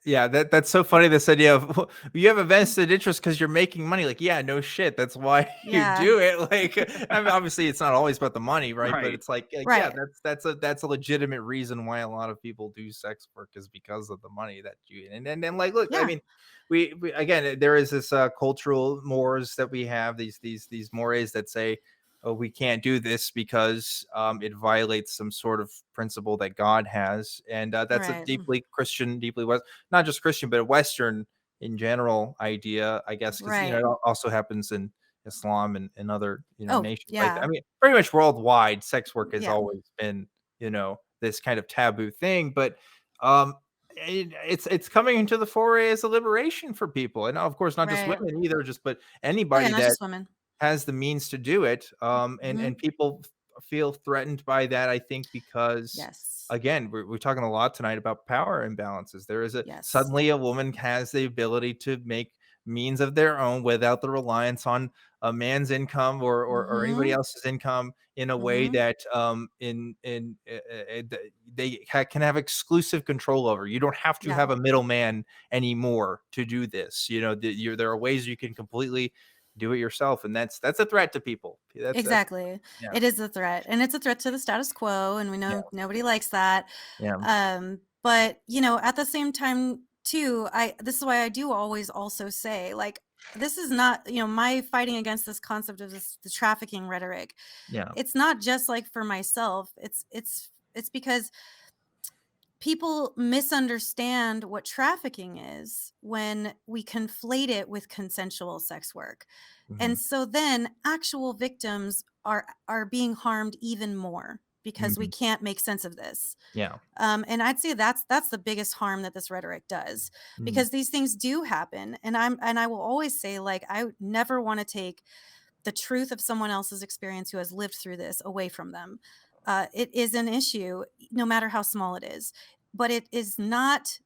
Yeah, that's so funny. This idea of you have a vested interest because you're making money. Like, yeah, no shit. That's why you Yeah. do it. Like, I mean, obviously, it's not always about the money, right? But Right. it's like, yeah, Right. that's a legitimate reason why a lot of people do sex work is because of the money that you and like, look, I Yeah. mean, we again, there is this cultural mores that we have these mores that say, oh, we can't do this because it violates some sort of principle that God has, and that's a Right. deeply Christian, deeply West, not just Christian, but a Western in general idea, I guess, because Right. it also happens in Islam and other Oh, nations. Like, yeah. I mean, pretty much worldwide, sex work has Yeah. always been this kind of taboo thing, but it's coming into the foray as a liberation for people, and of course, not just Right. women either, but Oh, yeah, anybody not that just women. has the means to do it. And Mhm. people feel threatened by that, I think, because Yes. again, we're talking a lot tonight about power imbalances. There is Yes. suddenly a woman has the ability to make means of their own without the reliance on a man's income or anybody Mhm. else's income in a way Mhm. that they can have exclusive control over. You don't have to Yeah. have a middleman anymore to do this. There are ways you can completely do it yourself, and that's a threat to people. That's Exactly. yeah, It is a threat, and it's a threat to the status quo, and we yeah, know nobody likes that. yeah. But at the same time too, this is why I do always also say, like, this is not, my fighting against this concept of the trafficking rhetoric. Yeah. It's not just like for myself. It's because people misunderstand what trafficking is when we conflate it with consensual sex work. And so then actual victims are being harmed even more because we can't make sense of this. Yeah. And I'd say that's the biggest harm that this rhetoric does, because these things do happen. And I will always say, like, I would never want to take the truth of someone else's experience who has lived through this away from them. It is an issue, no matter how small it is, but it is not.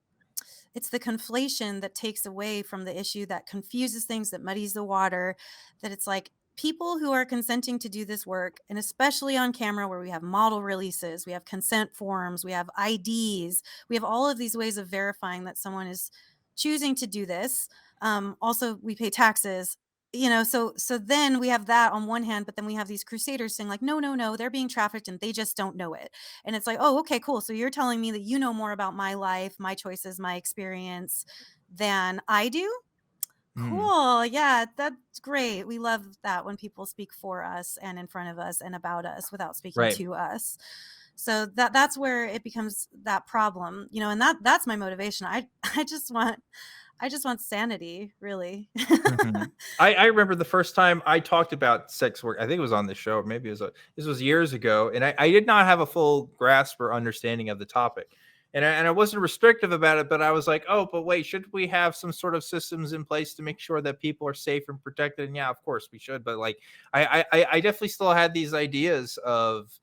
It's the conflation that takes away from the issue, that confuses things, that muddies the water. That it's like, people who are consenting to do this work, and especially on camera where we have model releases, we have consent forms, we have IDs, we have all of these ways of verifying that someone is choosing to do this. Also, we pay taxes. So then we have that on one hand, but then we have these crusaders saying, like, no, they're being trafficked and they just don't know it. And it's like, oh, okay, cool. So you're telling me that you know more about my life, my choices, my experience than I do? Cool. Yeah, that's great. We love that when people speak for us and in front of us and about us without speaking Right. to us. So that's where it becomes that problem, and that's my motivation. I just want sanity, really. I remember the first time I talked about sex work. I think it was on the show, or maybe this was years ago, and I did not have a full grasp or understanding of the topic, and I wasn't restrictive about it. But I was like, oh, but wait, should we have some sort of systems in place to make sure that people are safe and protected? And yeah, of course we should. But like, I definitely still had these ideas of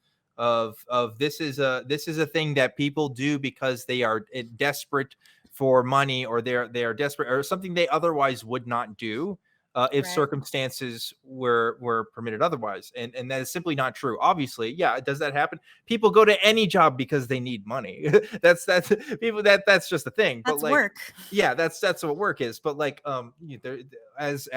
this is a thing that people do because they are desperate for money, or they are desperate, or something they otherwise would not do if Right. circumstances were permitted otherwise, and that is simply not true. Obviously, yeah, does that happen? People go to any job because they need money. that's people that's just a thing. That's But like, work. yeah, that's what work is. But like, as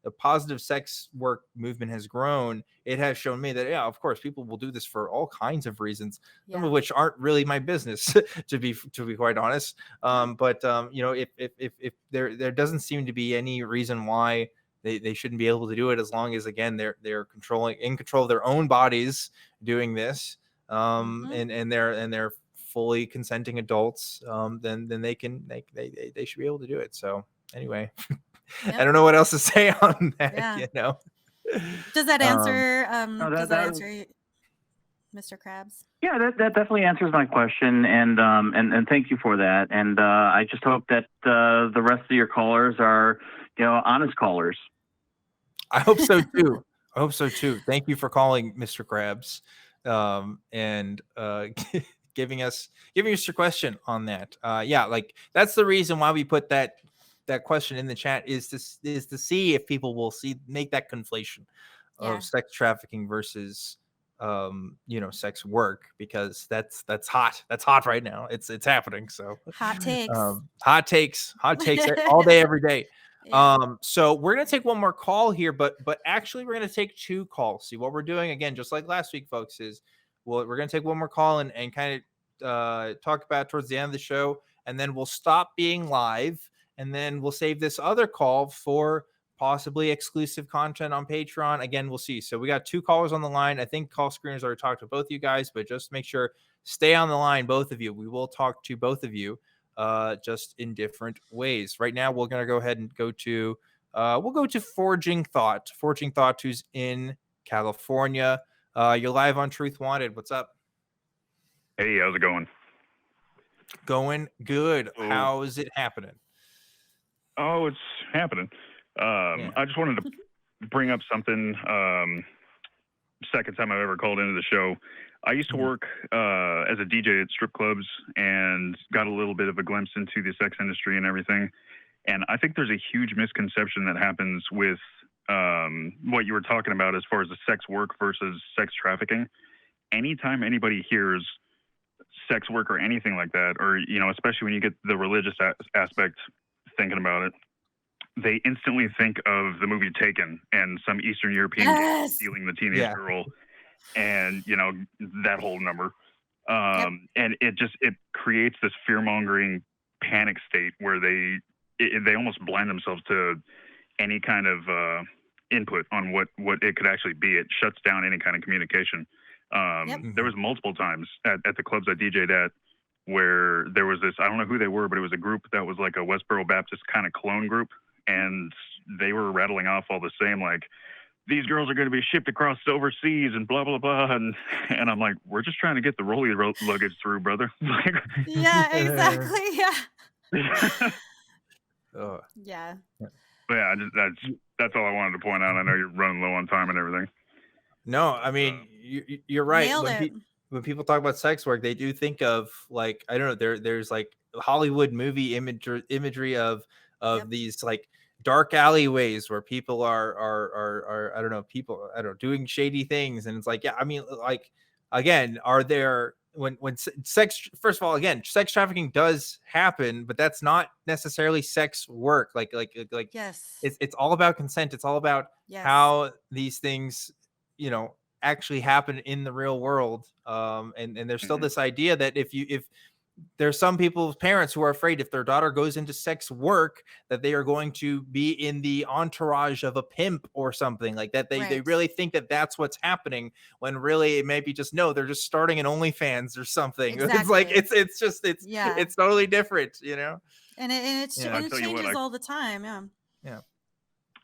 the positive sex work movement has grown, it has shown me that, yeah, of course, people will do this for all kinds of reasons, some of which aren't really my business, to be quite honest. But if there doesn't seem to be any reason why they shouldn't be able to do it, as long as, again, they're in control of their own bodies doing this, and they're fully consenting adults, then they should be able to do it. So anyway. I don't know what else to say on that. Yeah. Does that answer? No, Does that answer, Mr. Krabs? Yeah, that definitely answers my question, and thank you for that. And I just hope that the rest of your callers are, honest callers. I hope so too. Thank you for calling, Mr. Krabs, and giving us your question on that. Yeah, like, that's the reason why we put that question in the chat, is to see if people will make that conflation. Yeah. sex trafficking versus sex work, because that's hot. That's hot right now. It's happening. So Hot takes. hot takes all day, every day. Yeah. So we're gonna take one more call here, but actually we're gonna take 2 calls. See, what we're doing again, just like last week, folks, is we're gonna take one more call and kind of talk about it towards the end of the show, and then we'll stop being live, and then we'll save this other call for possibly exclusive content on Patreon. Again, we'll see. So we got 2 callers on the line. I think call screeners already talked to both you guys, but just make sure, stay on the line, both of you. We will talk to both of you, just in different ways. Right now, we're going to go ahead and go to, we'll go to Forging Thought, who's in California. You're live on Truth Wanted. What's up? Hey, how's it going? Going good. Oh. How is it happening? Oh, it's happening. I just wanted to bring up something. Second time I've ever called into the show. I used to work as a DJ at strip clubs and got a little bit of a glimpse into the sex industry and everything. And I think there's a huge misconception that happens with what you were talking about as far as the sex work versus sex trafficking. Anytime anybody hears sex work or anything like that, or, especially when you get the religious aspect thinking about it, they instantly think of the movie Taken and some Eastern European guy stealing the teenage girl, and that whole number. And it creates this fear-mongering panic state where they almost blind themselves to any kind of input on what it could actually be. It shuts down any kind of communication. There was multiple times at the clubs I DJ'd at where there was this, I don't know who they were, but it was a group that was like a Westboro Baptist kind of clone group. And they were rattling off all the same, like, these girls are going to be shipped across overseas and blah, blah, blah. And I'm like, we're just trying to get the rolly luggage through, brother. Yeah, exactly. Yeah. Yeah. But yeah, that's all I wanted to point out. I know you're running low on time and everything. No, I mean, you're right. Nailed it. When people talk about sex work, they do think of, like, I don't know, there's like Hollywood movie imagery of these like dark alleyways where people are I don't know, doing shady things. And it's like, yeah, I mean, like, again, are there, when sex, first of all, again, sex trafficking does happen, but that's not necessarily sex work. Like yes, it's all about consent. It's all about how these things, actually happen in the real world. And there's still this idea that if there's some people's parents who are afraid if their daughter goes into sex work that they are going to be in the entourage of a pimp or something like that. They really think that that's what's happening, when really it may be just, no, they're just starting an OnlyFans or something. Exactly. It's like, it's totally different, And it changes all the time. Yeah.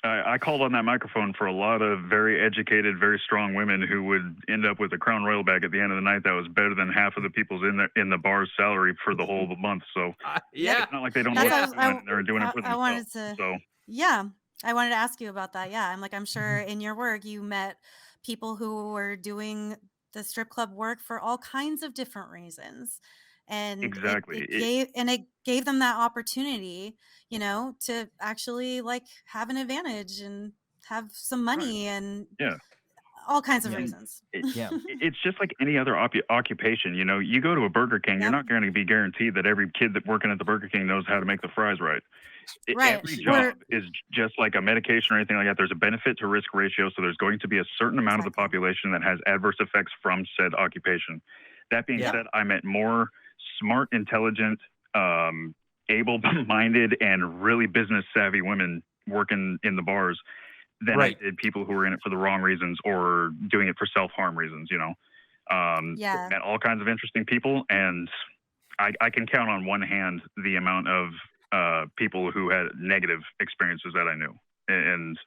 I called on that microphone for a lot of very educated, very strong women who would end up with a Crown Royal bag at the end of the night that was better than half of the people's in the bar's salary for the whole month. So it's not like they don't know what they're doing. They're doing it for themselves. I wanted to ask you about that. Yeah, I'm sure in your work you met people who were doing the strip club work for all kinds of different reasons. And exactly, it gave them that opportunity, to actually like have an advantage and have some money and all kinds of reasons. It's just like any other occupation. You go to a Burger King, you're not going to be guaranteed that every kid that working at the Burger King knows how to make the fries right. Every job is just like a medication or anything like that. There's a benefit to risk ratio, so there's going to be a certain amount of the population that has adverse effects from said occupation. That being said, I met more smart, intelligent, able-minded, and really business-savvy women working in the bars than I did people who were in it for the wrong reasons or doing it for self-harm reasons, Met all kinds of interesting people, and I can count on one hand the amount of people who had negative experiences that I knew. And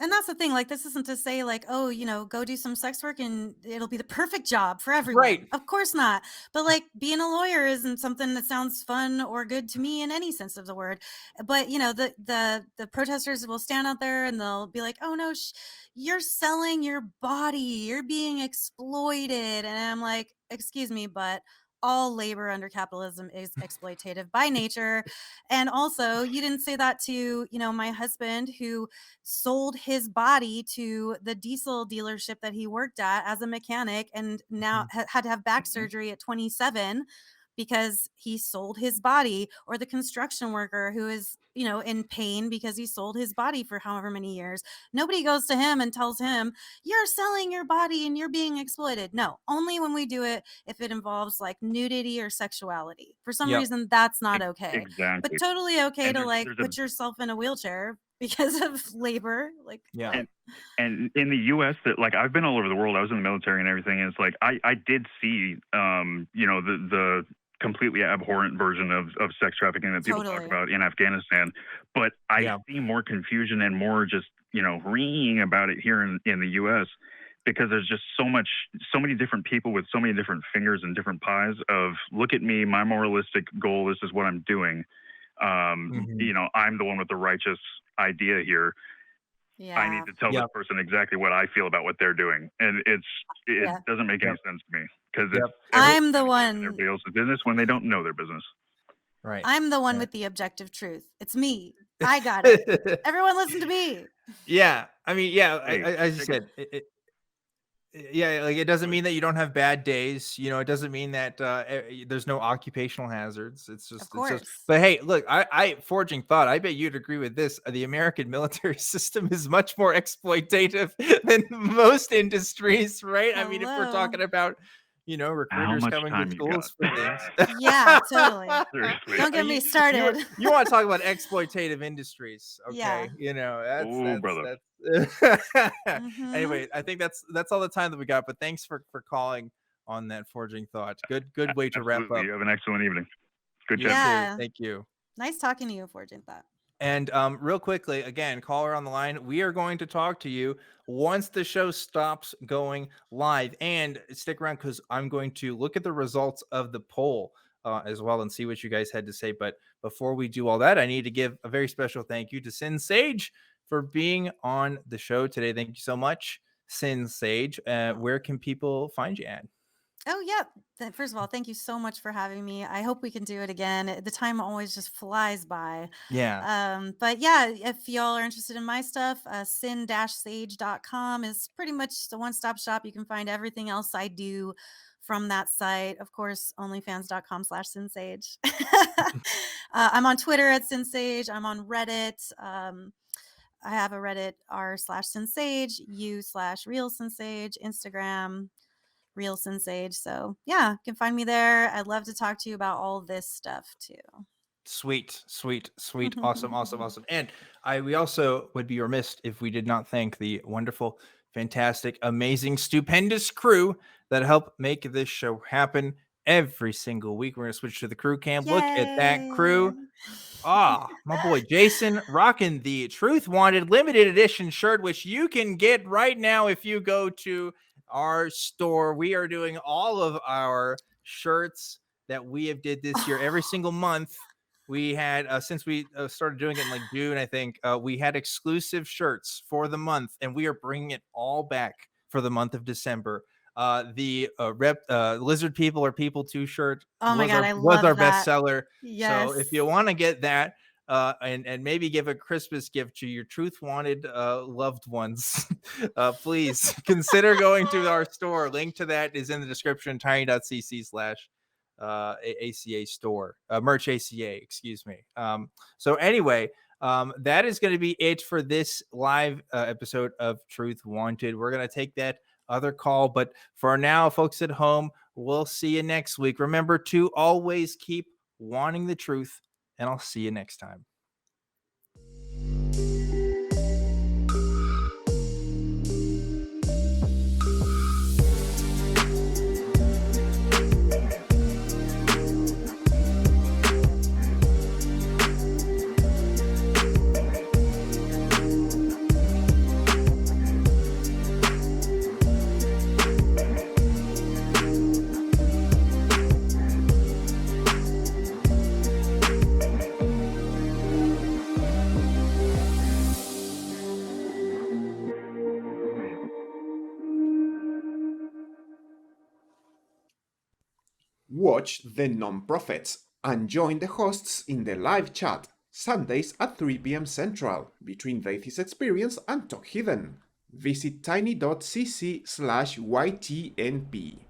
and that's the thing, like, this isn't to say like, oh, go do some sex work and it'll be the perfect job for everyone. Right. Of course not. But like, being a lawyer isn't something that sounds fun or good to me in any sense of the word. But the protesters will stand out there and they'll be like, oh no, you're selling your body, you're being exploited. And I'm like, excuse me, but all labor under capitalism is exploitative by nature. And also, you didn't say that to, my husband who sold his body to the diesel dealership that he worked at as a mechanic and now had to have back surgery at 27 because he sold his body, or the construction worker who is, in pain because he sold his body for however many years. Nobody goes to him and tells him, you're selling your body and you're being exploited. No, only when we do it if it involves like nudity or sexuality. For some reason, that's not okay. Exactly. But totally okay And to there's put yourself in a wheelchair because of labor. Like, And in the U.S., that like I've been all over the world. I was in the military and everything. And it's like I did see, the completely abhorrent version of sex trafficking that people talk about in Afghanistan. But I see more confusion and more just, reading about it here in the U.S. because there's just so many different people with so many different fingers and different pies of, look at me, my moralistic goal, this is what I'm doing. I'm the one with the righteous idea here. I need to tell this person exactly what I feel about what they're doing. And it doesn't make any sense to me because I'm the one. Everybody else's business when they don't know their business. Right. I'm the one with the objective truth. It's me. I got it. Everyone listen to me. Yeah. I mean, as you said, it doesn't mean that you don't have bad days. It doesn't mean that there's no occupational hazards. It's just, but hey, look, I Forging Thought, I bet you'd agree with this. The American military system is much more exploitative than most industries, right? I mean, if we're talking about, recruiters coming to schools for things. Yeah, totally. Seriously. Don't get me started. You want to talk about exploitative industries. Okay. Yeah. That's Anyway, I think that's all the time that we got, but thanks for calling on that Forging Thought. Good way to wrap up. You have an excellent evening. Good job. Yeah. Thank you. Nice talking to you, Forging Thought. And real quickly, again, caller on the line, we are going to talk to you once the show stops going live. And stick around because I'm going to look at the results of the poll as well and see what you guys had to say. But before we do all that, I need to give a very special thank you to Sinn Sage for being on the show today. Thank you so much, Sinn Sage. Where can people find you at? Oh, yeah. First of all, thank you so much for having me. I hope we can do it again. The time always just flies by. Yeah. But yeah, if y'all are interested in my stuff, Sinn-Sage.com is pretty much the one-stop shop. You can find everything else I do from that site. Of course, onlyfans.com/SinnSage. I'm on Twitter at Sinn Sage. I'm on Reddit. I have a Reddit r/SinnSage, u/Real Sinn Sage, Instagram, Real Sinn Sage. So yeah, you can find me there. I'd love to talk to you about all this stuff too. Sweet. Awesome. And we also would be remiss if we did not thank the wonderful, fantastic, amazing, stupendous crew that help make this show happen every single week. We're going to switch to the crew cam. Yay. Look at that crew. My boy Jason rocking the Truth Wanted limited edition shirt, which you can get right now if you go to our store. We are doing all of our shirts that we have did this year every single month. We had since we started doing it in like June, I think we had exclusive shirts for the month, and we are bringing it all back for the month of December. The Lizard People or People 2 shirt was our best seller. Yes. So if you want to get that and maybe give a Christmas gift to your Truth Wanted loved ones, please consider going to our store. Link to that is in the description, tiny.cc/ACA store, merch ACA, excuse me. So anyway, that is going to be it for this live episode of Truth Wanted. We're going to take that other call, but for now, folks at home, we'll see you next week. Remember to always keep wanting the truth, and I'll see you next time. Watch The Non-Prophets and join the hosts in the live chat, Sundays at 3 p.m. Central, between The Atheist Experience and Talk Hidden. Visit tiny.cc/YTNP.